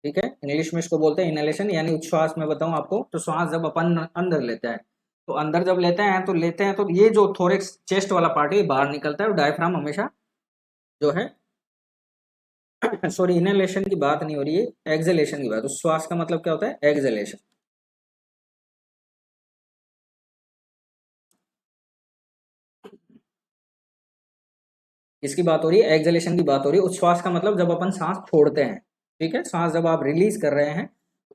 ठीक है, इंग्लिश में इसको बोलते हैं इनहेलेशन, यानी उच्च श्वास में बताऊं आपको, तो श्वास जब अपन अंदर लेते हैं, तो अंदर जब लेते हैं तो ये जो थोरेक्स चेस्ट वाला पार्ट है बाहर निकलता है, और डायफ्राम हमेशा जो है सॉरी इनहेलेशन की बात नहीं हो रही है, एक्सहेलेशन की बात, तो श्वास का मतलब क्या होता है, एक्सहेलेशन। इसकी बात हो रही है, एक्सहेलेशन की बात हो रही है। उच्छ्वास का मतलब जब अपन सांस छोड़ते हैं, ठीक है, सांस जब आप रिलीज कर रहे हैं,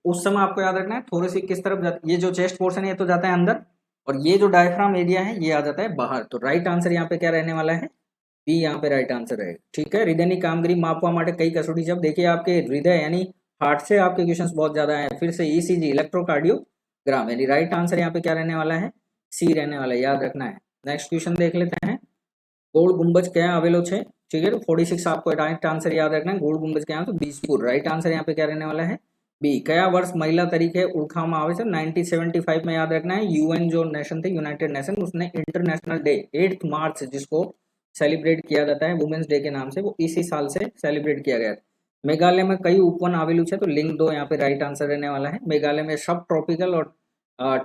उस समय आपको याद रखना है थोड़ी सी किस तरफ जाती, ये जो चेस्ट पोर्शन है ये तो जाता है अंदर, और ये जो डायफ्राम एरिया है ये आ जाता है बाहर, तो राइट आंसर यहाँ पे क्या रहने वाला है, बी यहाँ पे राइट आंसर रहेगा, ठीक है। हृदयની કામગીરી માપવા માટે કઈ कसौटी છે, अब देखिए आपके हृदय यानी हार्ट से आपके क्वेश्चंस बहुत ज्यादा हैं, फिर से ECG इलेक्ट्रोकार्डियोग्राम, यानी राइट आंसर यहाँ पे क्या रहने वाला है, सी रहने वाला है, याद रखना है। नेक्स्ट क्वेश्चन देख लेते हैं, गोल गुंबज क्या आवेलो है, ठीक है, तो 46 आपको राइट आंसर याद रखना है, गोल गुंबज क्या है, तो बीजपुर, राइट आंसर यहाँ पे क्या रहने वाला है, बी। कया वर्ष महिला तरीके ओळखવામાં આવે છે, 1975 में, याद रखना है। UN जो नेशन थे, यूनाइटेड नेशन, उसने इंटरनेशनल डे 8 मार्च जिसको सेलिब्रेट किया जाता है वुमेन्स डे के नाम से, वो इसी साल से सेलिब्रेट किया गया था। मेघालय में कई उपवन आवेलू है, तो लिंक 2 यहाँ पे राइट आंसर रहने वाला है। मेघालय में सब ट्रॉपिकल और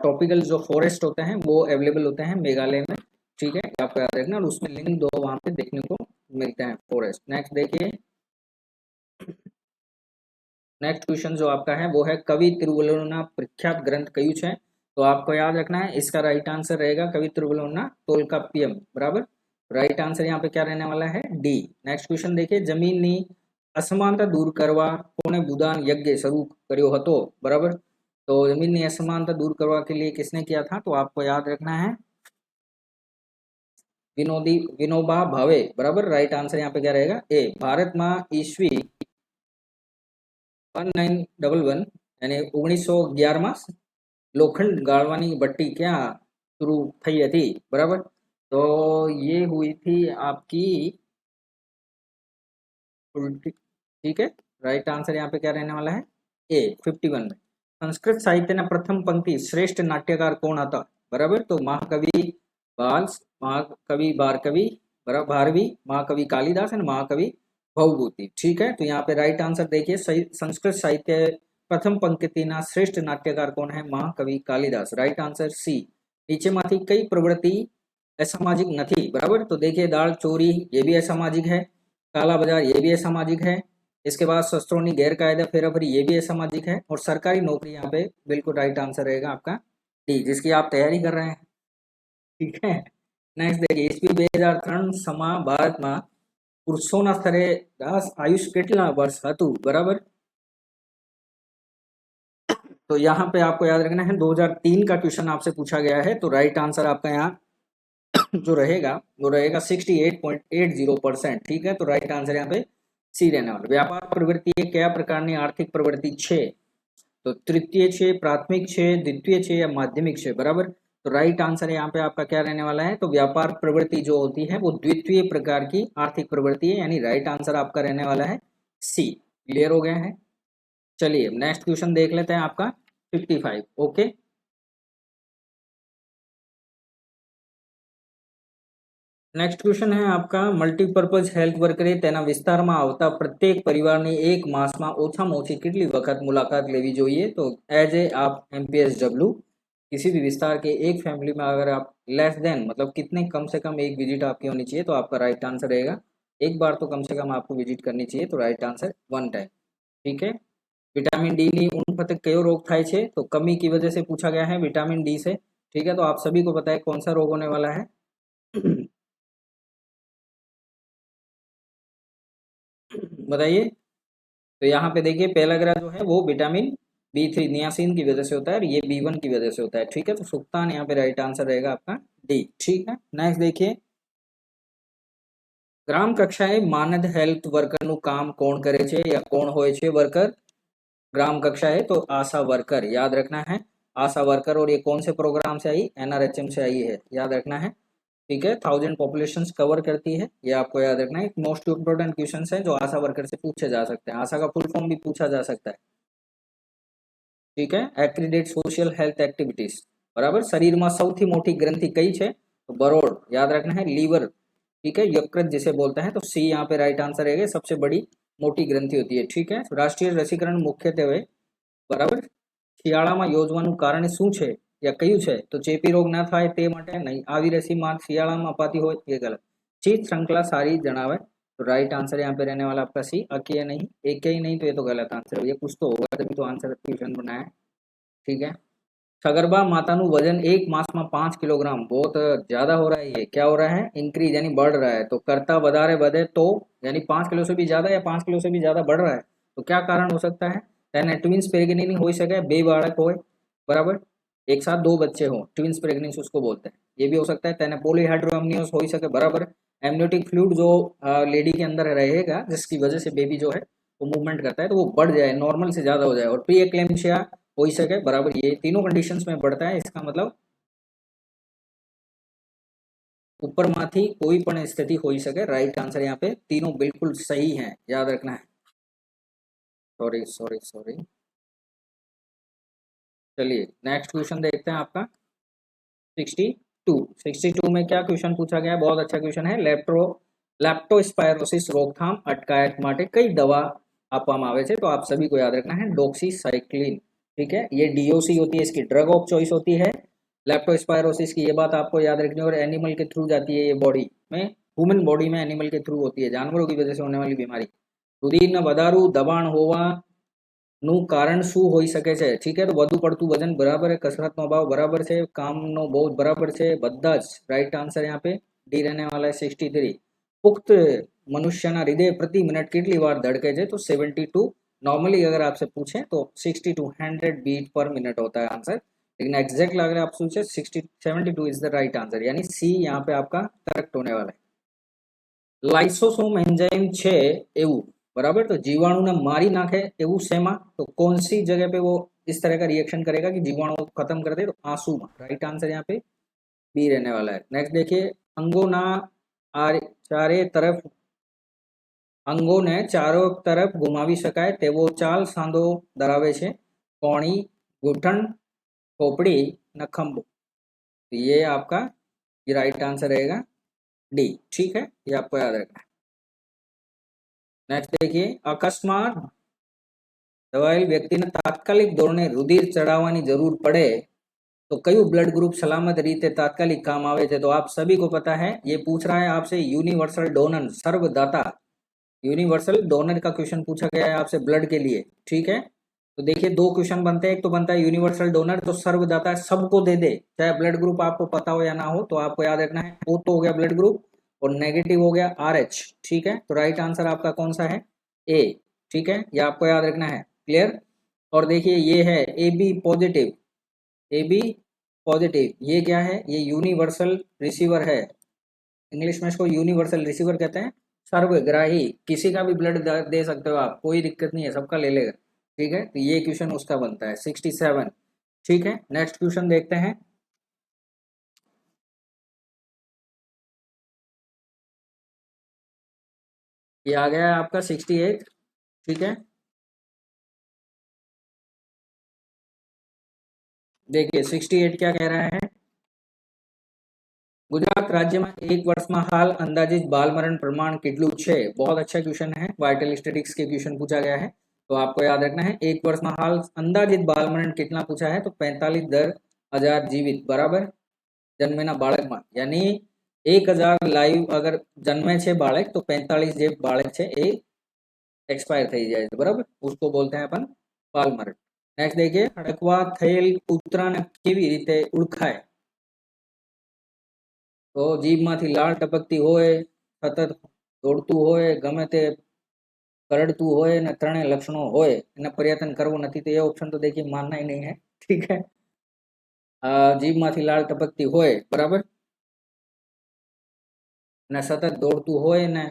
टॉपिकल जो फॉरेस्ट होते हैं वो अवेलेबल होते हैं मेघालय में, ठीक है, आपको याद रखना, और उसमें लिंक 2 वहां पे देखने को मिलते हैं, फॉरेस्ट। नेक्स्ट देखिए, नेक्स्ट क्वेश्चन जो आपका है वो है कवि तिरुवल्लुवरना प्रख्यात ग्रंथ कयु है, तो आपको याद रखना है इसका राइट आंसर रहेगा कवि तिरुवल्लुवरना तोल्काप्पियम, बराबर, राइट आंसर यहाँ पे क्या रहने वाला है, डी। नेक्स्ट क्वेश्चन देखिए, जमीननी असमानता दूर करवा कोने भूदान यज्ञ शुरू કર્યો હતો, बराबर, तो जमीननी असमानता दूर करवा के लिए किसने किया था, तो आपको याद रखना है विनोबा भावे, बराबर, राइट आंसर यहाँ पे क्या रहेगा, ए। भारत में ईस्वी 1911 यानी 1911 में लोखंड गाड़वानी भट्टी क्या शुरू थई थी, बराबर, तो ये हुई थी आपकी उल्टी, ठीक है, राइट आंसर यहाँ पे क्या रहने वाला है, ए 51 में। संस्कृत साहित्य ना प्रथम पंक्ति श्रेष्ठ नाट्यकार कौन आता, बराबर, तो महाकवि बाल, महाकवि भारकवि, बराबर, भारवी, महाकवि कालिदास एंड महाकवि भवभूति, ठीक है। तो यहाँ पे राइट आंसर देखिए, संस्कृत साहित्य प्रथम पंक्ति ना श्रेष्ठ नाट्यकार कौन है, महाकवि कालिदास, राइट आंसर सी। नीचे माथी कई प्रवृत्ति असामाजिक नहीं, बराबर, तो देखिए दाल चोरी ये भी असामाजिक है, काला बाजार ये भी असामाजिक है, इसके बाद शस्त्रों की गैरकायदा फेराफरी ये भी असामाजिक है, और सरकारी नौकरी यहाँ पे बिल्कुल राइट आंसर रहेगा आपका डी, जिसकी आप तैयारी कर रहे हैं, ठीक है। नेक्स्ट देखिए, ईस्वी 2003 समा भारत में पुरुषों स्तर आयुष કેટલા વર્ષ હતું, बराबर, तो यहाँ पे आपको याद रखना है 2003 का क्वेश्चन आपसे पूछा गया है, तो राइट आंसर आपका यहाँ जो रहेगा वो रहेगा 68.80%। ठीक है, तो राइट आंसर यहाँ पे सी रहने वाला। व्यापार प्रवृत्ति એ કયા પ્રકારની આર્થિક પ્રવૃત્તિ છે? तो तृतीय છે, प्राथमिक છે, द्वितीय છે या माध्यमिक છે? बराबर। तो राइट आंसर यहाँ पे आपका क्या रहने वाला है? तो व्यापार प्रवृत्ति जो होती है वो द्वितीय प्रकार की आर्थिक प्रवृत्ति है, यानी राइट आंसर आपका रहने वाला है सी। क्लियर हो गया है? चलिए नेक्स्ट क्वेश्चन देख लेते हैं आपका 55। ओके, नेक्स्ट क्वेश्चन है आपका मल्टीपर्पज हेल्थ वर्करे तेना विस्तारमा आवता प्रत्येक परिवारनी एक मासमां ओछामां ओછી કેટલી વખત मुलाकात लेवी જોઈએ? तो एज ए आप MPSW किसी भी विस्तार के एक फैमिली में अगर आप लेस देन मतलब कितने कम से कम एक विजिट आपकी होनी चाहिए, तो आपका राइट आंसर रहेगा एक बार तो कम से कम आपको विजिट करनी चाहिए, तो राइट आंसर 1 टाइम। ठीक है, विटामिन डी ની ઉણપ કયો રોગ થાય છે? तो कमी की वजह से पूछा गया है विटामिन डी से। ठीक है, तो आप सभी को पता है कौन सा रोग होने वाला है। बताइए। तो यहाँ पे देखिए पहला ग्रह जो है वो विटामिन B3 नियासिन की वजह से होता है और ये B1 की वजह से होता है। ठीक है, तो सुक्तान यहाँ पे राइट आंसर रहेगा आपका डी। ठीक है, नेक्स्ट देखिए, ग्राम कक्षाए मानद हेल्थ वर्कर નું કામ કોણ કરે છે या કોણ હોય છે वर्कर? ग्राम कक्षा है तो आशा वर्कर, याद रखना है आशा वर्कर। और ये कौन से प्रोग्राम से आई? NRHM से आई है, याद रखना है। ठीक है, 1000 पॉपुलेशन कवर करती है, ये आपको याद रखना है। मोस्ट इंपोर्टेंट क्वेश्चन है जो आशा वर्कर से पूछे जा सकते हैं। आशा का फुल फॉर्म भी पूछा जा सकता है। ठीक है, एक्रीडेट सोशल हेल्थ एक्टिविटीज। बराबर, शरीर में સૌથી મોટી ગ્રંથિ કઈ છે? तो बरोड़, याद रखना है लीवर। ठीक है, यकृत जिसे बोलते हैं, तो सी यहाँ पे राइट आंसर है, सबसे बड़ी मोटी ग्रंथि होती है। ठीक है, राष्ट्रीय रसीकरण मुख्यत्वे बराबर શિયાળામાં યોજવાનું કારણ શું છે या કયું છે? तो ચેપી રોગ ના થાય તે માટે નહીં, આવી રસી માં શિયાળામાં અપાતી હોય, ये गलत। चीज श्रृंखला सारी जनावे, तो राइट आंसर यहाँ पे रहने वाला आपका सी। अकी है नहीं, एक ही नहीं, तो ये तो गलत आंसर है, ये कुछ तो होगा तभी तो आंसर क्वेश्चन बनाया है। ठीक है, सगर्भा माताનું वजन एक मास में 5 किलोग्राम, बहुत ज्यादा हो रहा है। ये क्या हो रहा है? इंक्रीज यानी बढ़ रहा है। तो करता વધારે વધે तो यानी 5 किलो से भी ज्यादा या 5 किलो से भी ज्यादा बढ़ रहा है, तो क्या कारण हो सकता है? તેને ट्विंस प्रेग्नेंसी हो सके, बे बाળક હોય, बराबर एक साथ 2 बच्चे हो, ट्विंस प्रेग्नेंसी उसको बोलते हैं। ये भी हो सकता है તેને पॉलीहाइड्रोएमनियोस हो सके, बराबर। एमनियोटिक फ्लूइड जो लेडी के अंदर रहेगा जिसकी वजह से बेबी जो है वो मूवमेंट करता है, तो वो बढ़ जाए, नॉर्मल से ज्यादा हो जाए। और प्री एक्लेम्शिया हो सके, बराबर, ये तीनों कंडीशंस में बढ़ता है। इसका मतलब ऊपर माथी कोई पण स्थिति हो सके। राइट आंसर यहाँ पे तीनों बिल्कुल सही है, याद रखना है। सॉरी सॉरी सॉरी, चलिए नेक्स्ट क्वेश्चन देखते हैं आपका 62 में क्या क्वेश्चन पूछा गया है? बहुत अच्छा क्वेश्चन है। लेप्टोस्पायरोसिस रोकथाम अटकायत माटे कई दवा आपवामां आवे छे? तो आप सभी को याद रखना है डॉक्सीसाइक्लिन। ठीक है, ये DOC होती है, इसकी ड्रग ऑफ चॉइस होती है। लेप्टोस्पायरोसिस की ये बात आपको याद रखनी है। और एनिमल के थ्रू जाती है ये बॉडी में, ह्यूमन बॉडी में एनिमल के थ्रू होती है, जानवरों की वजह से होने वाली बीमारी। રુધિરના વધારે દબાણ હોવાનું કારણ શું હોઈ શકે છે? ठीक है, तो વધુ પડતું વજન બરાબર है, कसरतનો અભાવ બરાબર છે, કામનો બોજ બરાબર છે, બધા જ राइट आंसर यहाँ पे डी रहने वाला है 63। પુખ્ત મનુષ્યના હૃદય પ્રતિ મિનિટ કેટલી વાર ધડકે છે? तो 72। नॉर्मली अगर आपसे पूछे तो 62 100 बीट पर मिनट होता है आंसर, लेकिन एग्जैक्ट अगर आप पूछे 72 इज द राइट आंसर, यानी सी यहाँ पे आपका करेक्ट होने वाला है। लाइसोसोम एंजाइम छे एवं, बराबर, तो जीवाणु ने मारी नाखे एवं सेमा? तो कौन सी जगह पे वो इस तरह का रिएक्शन करेगा कि जीवाणु खत्म कर दे? तो आंसू में। राइट आंसर यहाँ पे बी रहने वाला है। नेक्स्ट देखिए, अंगों ने चारों तरफ घुमावी शकाय तेवो चाल सांधो धरावे छे? कोणी, घूंटण, खोपड़ी न खंभो? तो ये आपका ये राइट आंसर रहेगा डी। ठीक है, ये आपको याद रखना है। नेक्स्ट देखिए, अकस्मात दवाई व्यक्ति ने तात्कालिक धोरणे रुधिर चढ़ावानी जरूर पड़े तो कयु ब्लड ग्रुप सलामत रीते तात्कालिक काम आवे छे? तो आप सभी को पता है, ये पूछ रहा है आपसे यूनिवर्सल डोनर, सर्वदाता यूनिवर्सल डोनर का क्वेश्चन पूछा गया है आपसे ब्लड के लिए। ठीक है, तो देखिए 2 क्वेश्चन बनते हैं। एक तो बनता है यूनिवर्सल डोनर, तो सर्वदाता सबको दे दे, चाहे ब्लड ग्रुप आपको पता हो या ना हो। तो आपको याद रखना है O तो हो गया ब्लड ग्रुप और नेगेटिव हो गया RH। ठीक है, तो राइट आंसर आपका कौन सा है? ए। ठीक है, ये आपको याद रखना है। क्लियर? और देखिए ये है AB पॉजिटिव, AB पॉजिटिव, ये क्या है? ये यूनिवर्सल रिसीवर है। इंग्लिश में इसको यूनिवर्सल रिसीवर कहते हैं, सर्वग्राही, किसी का भी ब्लड दे सकते हो आप, कोई दिक्कत नहीं है, सबका ले लेगा। ठीक है, तो ये क्वेश्चन उसका बनता है 67। ठीक है, नेक्स्ट क्वेश्चन देखते हैं। ये आ गया है आपका 68। ठीक है, देखिए 68 क्या कह रहा है। ગુજરાત રાજ્યમાં એક વર્ષમાં હાલ અંદાજિત બાલ મરણ પ્રમાણ કેટલું છે? बहुत अच्छा क्वेश्चन है, वाइटल स्टैटिस्टिक्स के क्वेश्चन पूछा गया है, तो आपको याद रखना है एक वर्ष में हाल अंदाजित बाल मरण कितना पूछा है, तो 45 दर 1000 जीवित बराबर जन्मेना बाળક में, यानी 1000 लाइव अगर जन्मे छे बाળક तो 45 जे बाળક छे ए एक्सपायर થઈ જાય છે बराबर, उसको बोलते हैं अपन बाल मरण। नेक्स्ट देखिए, हड़कवा થયેલ કૂતરાને કેવી રીતે ઓળખાય? તો જીભમાંથી લાળ ટપકતી હોય, સતત દોડતું હોય, ગમે તે કરડતું હોય ને ત્રણેય લક્ષણો હોય એને પ્રયત્ન કરવું નથી, તો ये ऑप्शन तो देखिए मानना ही नहीं है। ठीक है, જીભમાંથી લાળ ટપકતી હોય બરાબર, ને સતત દौड़તું હોય ने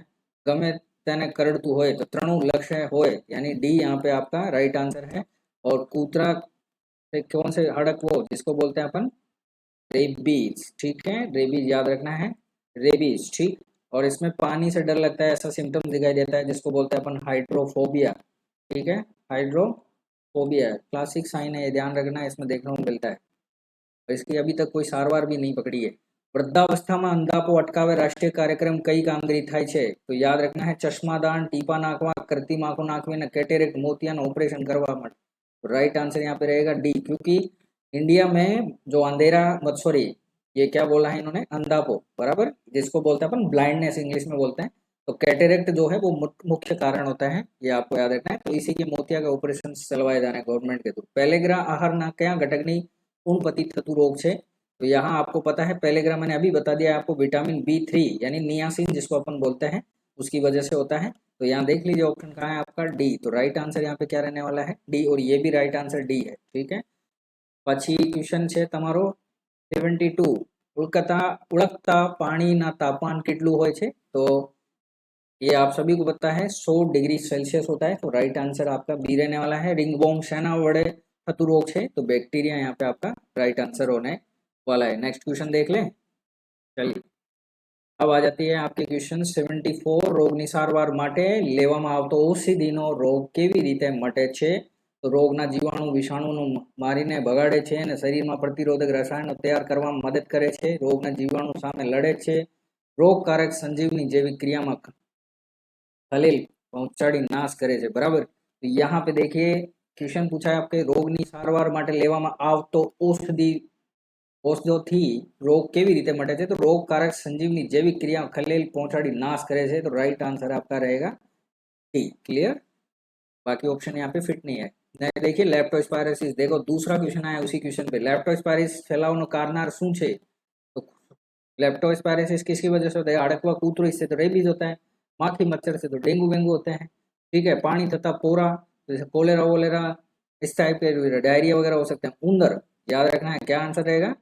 गमे तेने करड़तुं होय, तो त्रणु लक्ष्य होय, यानी डी यहाँ पे आपका राइट आंसर है। और कूतरा से कौन से हड़क वो जिसको बोलते हैं अपन रेबीज। ठीक है, रेबीज याद रखना है, रेबीज। ठीक, और इसमें पानी से डर लगता है ऐसा सिम्टम्स दिखाई देता है जिसको बोलते हैं अपन हाइड्रोफोबिया। ठीक है, हाइड्रोफोबिया क्लासिक साइन है, ये ध्यान रखना है, इसमें देखने को मिलता है, और इसकी अभी तक कोई सारवार भी नहीं पकड़ी है। वृद्धावस्थाમાં અંધાપો અટકાવે રાષ્ટ્રીય કાર્યક્રમ કઈ કામગીરી થાય છે? તો યાદ રખना है ચશ્માદાન, ટીપા નાખવા, कृत्रिम आंखों नाखवी ने कैटेरेक्ट मोतियाना ऑपरेशन करवा માટે। राइट आंसर यहाँ पे रहेगा डी, क्योंकि इंडिया में जो अंधेरा सॉरी ये क्या बोला है इन्होंने, अंधापो बराबर, जिसको बोलते हैं अपन ब्लाइंडनेस इंग्लिश में बोलते हैं, तो कैटेरेक्ट जो है वो मुख्य कारण होता है, ये आपको याद रखना है। तो इसी के मोतिया के ऑपरेशन चलवाए जाने गवर्नमेंट के थ्रू। पेलेग्रा आहार ना क्या घटकनी ऊनपतित थतु रोग છે? तो यहाँ आपको पता है पेलेग्रा मैंने अभी बता दिया आपको, विटामिन B3 यानी नियासिन जिसको अपन बोलते हैं उसकी वजह से होता है। तो यहाँ देख लीजिए ऑप्शन कहाँ है आपका डी, तो राइट आंसर यहाँ पे क्या रहने वाला है डी, और ये भी राइट आंसर डी है। ठीक है, પછી ક્વેશ્ચન છે તમારો 72, ઉળકતા પાણીના તાપમાન કેટલું હોય છે? તો ये आप सभी को पता है 100 डिग्री सेल्सियस होता है, तो राइट आंसर आपका बी रहने वाला है। रिंगवॉर्म सेना वड़े थतु रोग है, तो बैक्टीरिया यहाँ पे आपका राइट आंसर होने वाला है। नेक्स्ट क्वेश्चन देख लें, चलिए अब आ जाती है आपके क्वेश्चन 74, रोगनी सारवार माटे लेवामां आवतो औषधिनो रोग केवी रीते मटे छे? तो रोगना जीवाणु विषाणुनु मारीने भगाड़े छे અને શરીરમાં પ્રતિરોધક રસાયણો તૈયાર કરવામાં મદદ કરે છે, રોગના જીવાણુ સામે લડે છે, રોગકારક સંજીવની જેવી ક્રિયામાં खलील पहुंचाड़ी नाश करे छे बराबर। तो यहाँ पे देखिए क्वेश्चन पूछा है आपके रोगनी सारवार माटे लेवामां आवतो औषधि औषधोथी रोग केवी रीते मटे छे? तो रोगकारक संजीवनी जैविक क्रिया खलेल पहुंचाड़ी नाश करे छे, तो राइट आंसर आपका रहेगा डी। क्लियर, बाकी ऑप्शन यहाँ पे फिट नहीं है। देखिए लेप्टोस्पायरोसिस, देखो दूसरा क्वेश्चन आया उसी क्वेश्चन पे, लेप्टोस्पायरोसिस फैलावनो कारणर शुं छे? तो लेप्टोस्पायरोसिस किसकी वजह से होता है? अड़कवा कूतरो, इससे तो रेबीज होता है, माखी मच्छर से तो डेंगू वेंगू होते हैं। ठीक है, पानी तथा पोरा जैसे कोलेरा वोलेरा इस टाइप के डायरिया वगैरह हो सकते हैं। उंदर याद रखना है, क्या आंसर रहेगा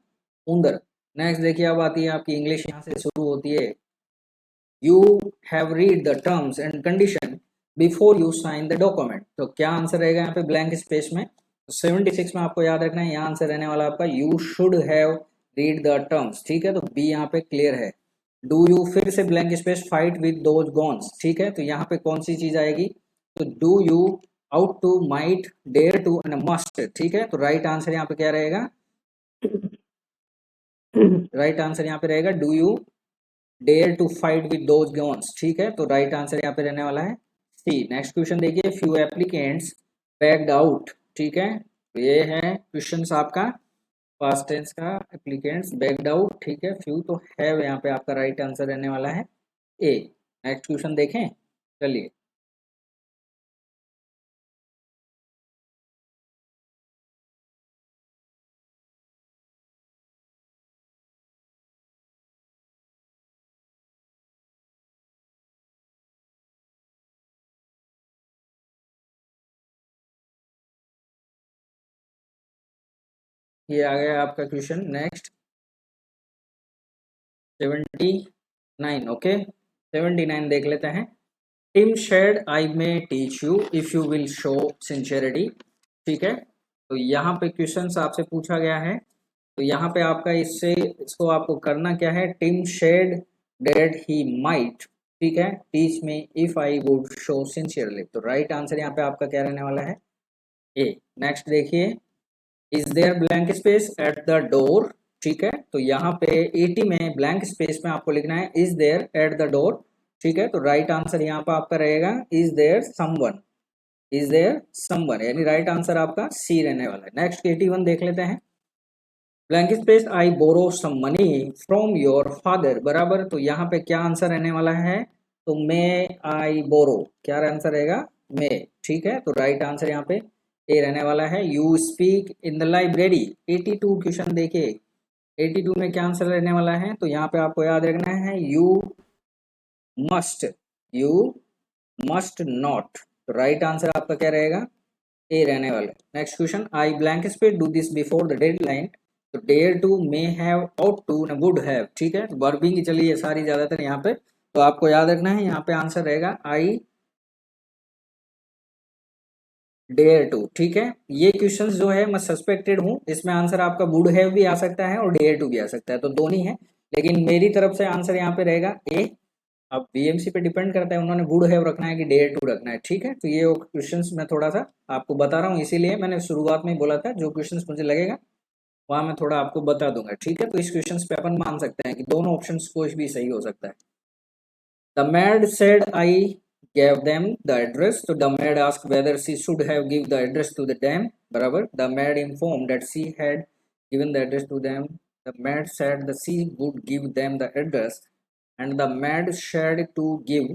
उंदर। नेक्स्ट देखिए अब आती है आपकी इंग्लिश, यहाँ से शुरू होती है। You have read the terms and condition before you sign the document, तो क्या आंसर रहेगा यहाँ पे ब्लैंक स्पेस में? 76 में आपको याद रखना है, यहाँ आंसर रहने वाला आपका you should have read the terms. ठीक है, तो बी यहाँ पे क्लियर है। डू यू फिर से blank space fight with those goons. ठीक है, तो यहाँ पे कौन सी चीज आएगी? तो do you, ought to, might, dare to and must. ठीक है, तो राइट आंसर यहाँ पे क्या रहेगा? राइट आंसर यहाँ पे रहेगा do you dare to fight with those goons. ठीक है, तो राइट आंसर यहाँ पे रहने वाला है सी। नेक्स्ट क्वेश्चन देखिए, फ्यू एप्लीकेंट्स बैक्ड आउट। ठीक है, तो ये है क्वेश्चन आपका पास्ट टेंस का, एप्लीकेंट्स बैक्ड आउट। ठीक है, फ्यू तो हैव यहाँ पे आपका राइट आंसर रहने वाला है ए। नेक्स्ट क्वेश्चन देखें, चलिए ये आ गया आपका क्वेश्चन नेक्स्ट 75। 9, ओके। 79 देख लेते हैं। Tim said I may teach you if you will show sincerity. ठीक है, तो यहाँ पे क्वेश्चंस आपसे पूछा गया है, तो यहाँ पे आपका इसको आपको करना क्या है, Tim said that he might, ठीक है, teach me if I would show sincerely. तो राइट आंसर यहाँ पे आपका क्या रहने वाला है, ए। नेक्स्ट देखिए, is there blank space at the door. ठीक है, तो यहाँ पे 80 में ब्लैंक स्पेस में आपको लिखना है is there at the door. ठीक है, तो राइट आंसर यहाँ पे आपका रहेगा is there someone, is there someone, यानी राइट आंसर आपका सी रहने वाला है। नेक्स्ट 81 देख लेते हैं। Blank space I borrow some money from your father, बराबर, तो यहाँ पे क्या आंसर रहने वाला है, तो मे आई बोरो, क्या आंसर रहेगा, मे। ठीक है, तो राइट आंसर यहाँ पे ए रहने वाला है। You speak in the library. 82 question देखिए, 82 में क्या आंसर रहने वाला है, तो यहाँ पे आपको याद रखना है मस्ट यू मस्ट नॉट, तो राइट आंसर आपका क्या रहेगा, ए रहने वाला है। Next question, I blank space do this before the deadline, तो dare to, may have, ought to, would have. ठीक है, तो वर्बिंग ही चलिए सारी ज्यादातर यहाँ पे, तो आपको याद रखना है यहाँ पे आंसर रहेगा आई डेयर टू। ठीक है, ये क्वेश्चंस जो है मैं सस्पेक्टेड हूँ, इसमें आंसर आपका वुड हैव भी आ सकता है और डेयर टू भी आ सकता है, तो दोनों ही है, लेकिन मेरी तरफ से आंसर यहाँ पे रहेगा ए। अब बीएमसी पे डिपेंड करता है, उन्होंने वुड हैव रखना है कि डेयर टू रखना है। ठीक है, तो ये क्वेश्चंस मैं थोड़ा सा आपको बता रहा हूँ, इसीलिए मैंने शुरुआत में बोला था जो क्वेश्चंस मुझे लगेगा वहां मैं थोड़ा आपको बता दूंगा। ठीक है, तो इस क्वेश्चंस पे अपन मान सकते हैं कि दोनों ऑप्शंस कोई भी सही हो सकता है। The maid said I gave them the address, तो the maid asked whether she should have give the address to the them, बराबर, the maid informed that she had given the address to them, the maid said that she would give them the address and the maid said to give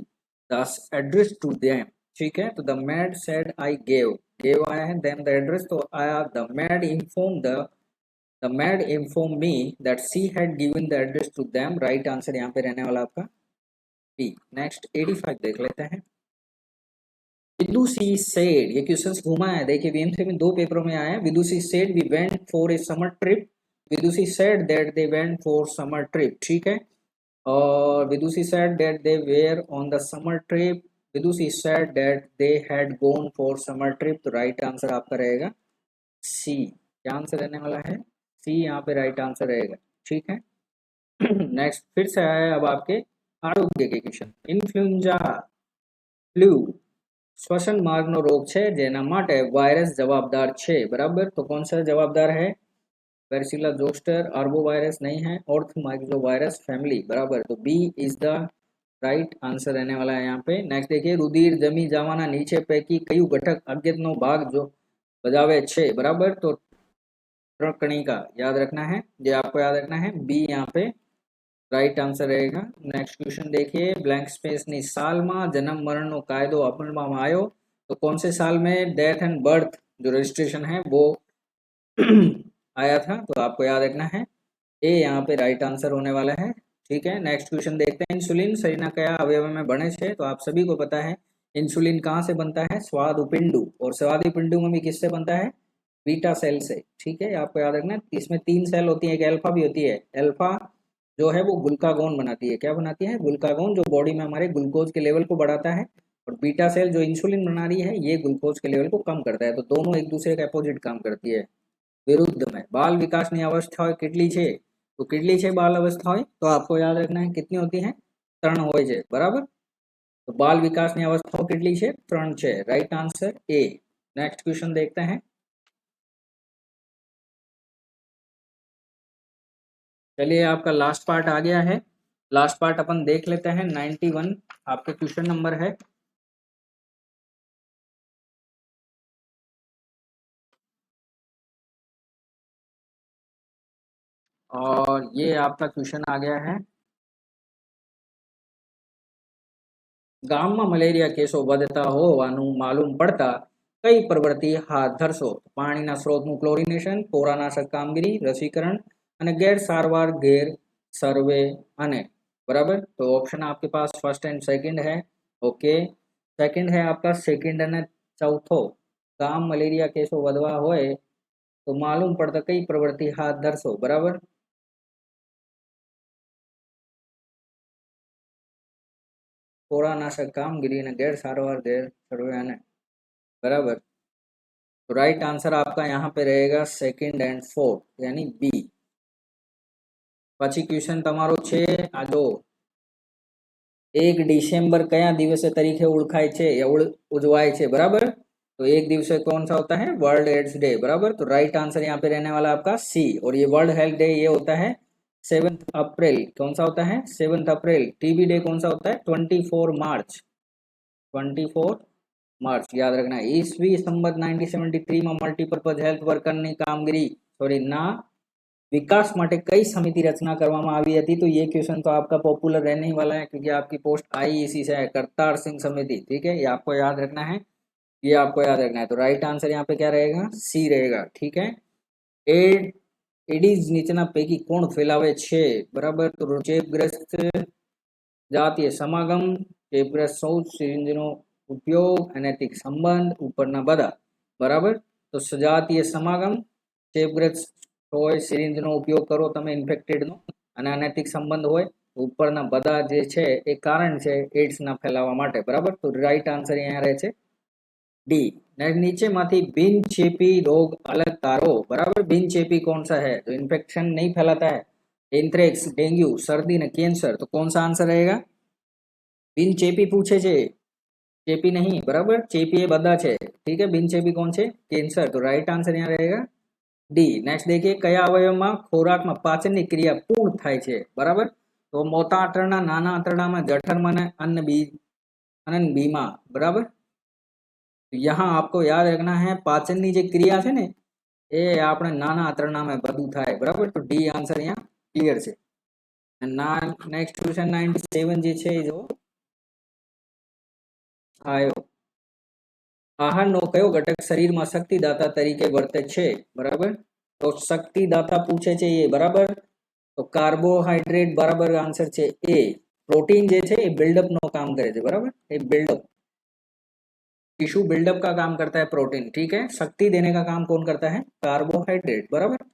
the address to them। ठीक है, तो the maid said I gave आया है, them the address, तो आया the maid informed the maid informed me that she had given the address to them। Right answer यहाँ पे रहने वाला आपका बी। नेक्स्ट 85 देख लेते हैं। विदुषी सेड, ये क्वेश्चंस घुमा है, देखिए बीएमसी में 2 पेपरों में आया है। Vidushi said we went for a summer trip, Vidushi said that they went for summer trip. ठीक है, और Vidushi said that they were on the summer trip, Vidushi said that they had gone for summer trip, तो right answer आपका रहेगा सी। क्या answer रहने वाला है, सी यहाँ पे राइट आंसर रहेगा। ठीक है, नेक्स्ट फिर से आया है अब आपके आरोग्य के क्वेश्चन। इन्फ्लुएंजा फ्लू શ્વસન માર્ગનો રોગ છે જેના માટે વાયરસ જવાબદાર છે, બરાબર, તો कौन सा जवाबदार है, वेरिसिला जोस्टर, आर्बो वायरस नहीं है, ऑर्थोमाइक्रो वायरस फैमिली, बराबर, तो B is the right answer रहने वाला है यहाँ पे। नेक्स्ट देखिए, रुधिर जमी जवाना नीचे पैकी कयु घटक अज्ञातનો भाग जो बजावे छे, बराबर, तो कणिका याद रखना है, ये आपको याद रखना है, बी यहाँ पे राइट आंसर रहेगा। नेक्स्ट क्वेश्चन देखिए, ब्लैंक स्पेस ની સાલમાં જન્મ મરણનો કાયદો અમલમાં આવ્યો, तो कौन से साल में डेथ एंड बर्थ जो रजिस्ट्रेशन है वो आया था, तो आपको याद रखना है ए यहाँ पे राइट आंसर होने वाला है। ठीक है, नेक्स्ट क्वेश्चन देखते हैं। इंसुलिन शरीરના કયા અવયવ में बने છે, तो आप सभी को पता है इंसुलिन कहाँ से बनता है, स्वादुपिंडु, और स्वादुपिंडु में भी किससे बनता है, बीटा सेल से। ठीक है, आपको याद रखना है, इसमें 3 सेल होती है, एक अल्फा भी होती है, अल्फा जो है वो ग्लूकागोन बनाती है, क्या बनाती है, ग्लूकागोन, जो बॉडी में हमारे ग्लूकोज के लेवल को बढ़ाता है, और बीटा सेल जो इंसुलिन बना रही है ये ग्लूकोज के लेवल को कम करता है, तो दोनों एक दूसरे के अपोजिट काम करती है, विरुद्ध में। बाल विकास ની અવસ્થા કેટલી છે, તો કેટલી છે બાલ અવસ્થા, तो आपको याद रखना है कितनी होती है, 3 હોય છે, बराबर, तो बाल विकास ની અવસ્થાઓ કેટલી છે, 3 છે, right answer A. Next question देखते हैं। चलिए, आपका लास्ट पार्ट आ गया है, लास्ट पार्ट अपन देख लेते हैं। 91 आपके क्वेश्चन नंबर है, और ये आपका क्वेश्चन आ गया है, ગામમાં મલેરિયા કેસો વધતા હોવાનું માલુમ પડતા કઈ પ્રવૃત્તિ હાથ ધરશો, પાણીના સ્ત્રોતનું ક્લોરિનેશન, પોરાનાશક કામગીરી, રસીકરણ અને ગેરસારવાર ગેર सर्वे अने, बराबर, तो ऑप्शन आपके पास फर्स्ट एंड सेकंड है, ओके, सेकंड है आपका सेकंड अने चौथो, गाम मलेरिया केसो वधवा होय तो मालूम पड़ता कई प्रवृत्ति हाथ धरशो, बराबर। પોરાનાશક કામગીરી અને ગેરસારવાર ગેર સર્વે અને बराबर। तो राइट आंसर आपका यहाँ पे रहेगा सेकंड एंड फोर्थ यानी बी। પછી ક્વેશ્ચન તમારો છે આ જો 1 डिसेम्बर કયા દિવસે તરીકે ઓળખાય છે या ઉજવાય છે बराबर। तो एक दिवस कौन सा होता है वर्ल्ड एड्स डे बराबर। तो राइट आंसर यहाँ पे रहने वाला आपका सी। और ये वर्ल्ड हेल्थ डे ये होता है 7 अप्रैल। कौन सा होता है 7 अप्रैल। टीबी डे कौन सा होता है 24 मार्च 24 मार्च याद रखना है। ईस्वी संबत 1973 में मल्टीपर्पज हेल्थ वर्करनी कामगीरी सॉरी ना विकास માટે કઈ સમિતિ રચના કરવામાં આવી હતી। तो ये क्वेश्चन तो आपका पॉपुलर रहने ही वाला है क्योंकि आपकी पोस्ट आई इसी से है करतार सिंह समिति। ठीक है ये आपको याद रखना है ये आपको याद रखना है। तो राइट आंसर यहाँ पे क्या रहेगा सी रहेगा। ठीक है एडीज नीचेના પૈકી કોણ ફેલાવે છે બરાબર। તો ચેપગ્રસ્ત જાતીય સમાગમ ચેપગ્રસ્ત શૌચ સિરિંજનો ઉપયોગ અનૈતિક સંબંધ ઉપરના બધા બરાબર। તો સજાતીય સમાગમ ચેપગ્રસ્ત હોય સિરિંજનો ઉપયોગ કરો તમે ઇન્ફેક્ટેડનો અને અનૈતિક સંબંધ હોય ઉપરના બધા જે છે એ કારણ છે એડ્સના ફેલાવા માટે બરાબર। તો રાઈટ આન્સર અહીંયા રહે છે डी। नीचेમાંથી बिनचेपी रोग अलग तारो बराबर। बिनचेपी कौन सा है तो इन्फेक्शन नहीं फैलाता है एंथ्रेक्स डेंगू सर्दी ने कैंसर। तो कौन सा आंसर रहेगा बिनचेपी पूछे छे चेपी नहीं बराबर चेपी ये बदा है। ठीक है बिनचेपी कौन है कैंसर। तो राइट आंसर यहाँ रहेगा डी। नेक्स्ट देखिए कया अवयव में खोराक में पाचन की क्रिया पूर्ण थाय छे बराबर। तो मोटा आंतरड़ा नाना आंतरड़ा में जठर में अन्न बीमा बराबर। तो यहाँ आपको याद रखना है पाचन की जो क्रिया है ने ए आपने नाना आंतरड़ा में बधु थाय बराबर। तो डी आंसर यहाँ क्लियर है। नेक्स्ट क्वेश्चन 97 जी छे जो आयो आहारनो कयो घटक शरीर में शक्तिदाता तरीके वर्ते छे बराबर। तो शक्तिदाता पूछे छे ये बराबर। तो कार्बोहाइड्रेट बराबर आंसर छे ए। प्रोटीन जे छे बिल्डअप नो काम करे छे बराबर। ये बिल्डअप टिश्यू बिल्डअप का काम करता है प्रोटीन। ठीक है शक्ति देने का काम कौन करता है कार्बोहाइड्रेट बराबर।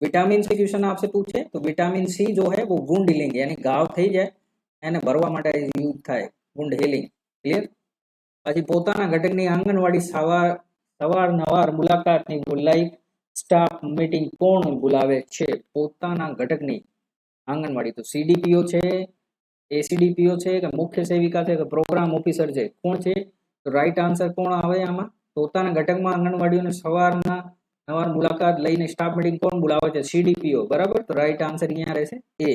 विटामिन सी क्वेश्चन आपसे पूछे तो विटामिन सी जो है वो वुंड हीलिंग यानी घाव थई जाए एने भरवा माटे यूज थाय वुंड हीलिंग क्लियर। પછી પોતાના ઘટકની આંગણવાડી સવારનવાર મુલાકાતની લાઈવ સ્ટાફ મીટિંગ કોણ બોલાવે છે પોતાના ઘટકની આંગણવાડી। તો સીડીપીઓ છે એસીડીપીઓ છે કે મુખ્ય સેવિકા છે કે પ્રોગ્રામ ઓફિસર છે કોણ છે। તો રાઈટ આન્સર કોણ આવે આમાં પોતાના ઘટકમાં આંગણવાડીઓને સવારનવાર મુલાકાત લઈને સ્ટાફ મીટિંગ કોણ બોલાવે છે સીડીપીઓ બરાબર। તો રાઈટ આન્સર અહીંયા રહેશે એ।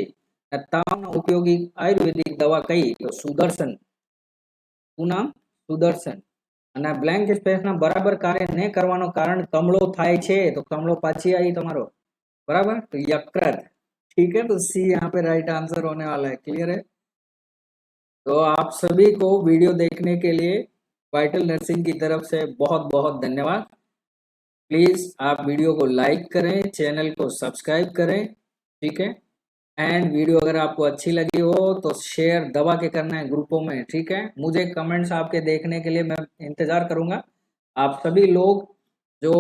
તાવના ઉપયોગી આયુર્વેદિક દવા કઈ તો સુદર્શન શું નામ सुदर्शन। અને બ્લેન્ક સ્પેસના બરાબર કાર્ય ન કરવાનો કારણ કમળો થાય છે। तो कमलो पाछी आई તમારો बराबर। तो यकृत। ठीक है तो सी यहाँ पे राइट आंसर होने वाला है क्लियर है। तो आप सभी को वीडियो देखने के लिए वाइटल नर्सिंग की तरफ से बहुत बहुत धन्यवाद। प्लीज आप वीडियो को लाइक करें चैनल को सब्सक्राइब करें। ठीक है एंड वीडियो अगर आपको अच्छी लगी हो तो शेयर दबा के करना है ग्रुपों में। ठीक है मुझे कमेंट्स आपके देखने के लिए मैं इंतज़ार करूंगा। आप सभी लोग जो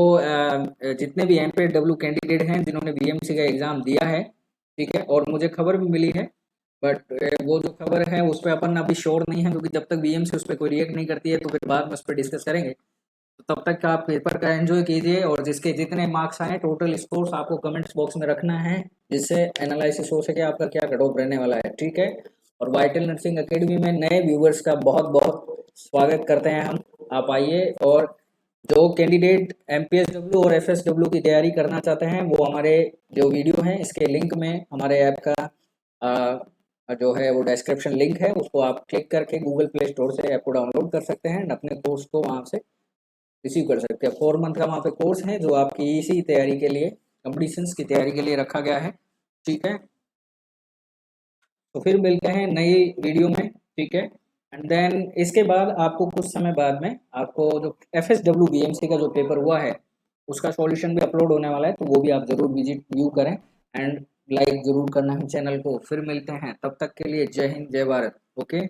जितने भी MPW कैंडिडेट हैं जिन्होंने बीएमसी का एग्ज़ाम दिया है ठीक है और मुझे खबर भी मिली है बट वो जो खबर है उस पर अपन अभी श्योर नहीं है क्योंकि जब तक बीएमसी उस पर कोई रिएक्ट नहीं करती है तो फिर बाद में उस पर डिस्कस करेंगे। तो तब तक आप पेपर का एंजॉय कीजिए और जिसके जितने मार्क्स आए टोटल स्कोर्स आपको कमेंट्स बॉक्स में रखना है जिससे एनालिसिस हो सके आपका क्या कट ऑफ रहने वाला है। ठीक है और वाइटल नर्सिंग एकेडमी में नए व्यूवर्स का बहुत बहुत स्वागत करते हैं हम। आप आइए और जो कैंडिडेट MPSW और FSW की तैयारी करना चाहते हैं वो हमारे जो वीडियो हैं इसके लिंक में हमारे ऐप का जो है वो डिस्क्रिप्शन लिंक है उसको आप क्लिक करके गूगल प्ले स्टोर से ऐप को डाउनलोड कर सकते हैं अपने कोर्स को वहाँ से रिसीव कर सकते हैं। 4 मंथ का वहाँ पे कोर्स है जो आपकी इसी तैयारी के लिए कॉम्पिटिशन्स की तैयारी के लिए रखा गया है। ठीक है तो फिर मिलते हैं नई वीडियो में। ठीक है एंड देन इसके बाद आपको कुछ समय बाद में आपको जो FSW BMC का जो पेपर हुआ है उसका सॉल्यूशन भी अपलोड होने वाला है तो वो भी आप ज़रूर विजिट व्यू करें एंड लाइक ज़रूर करना है चैनल को। फिर मिलते हैं तब तक के लिए जय हिंद जय भारत। ओके।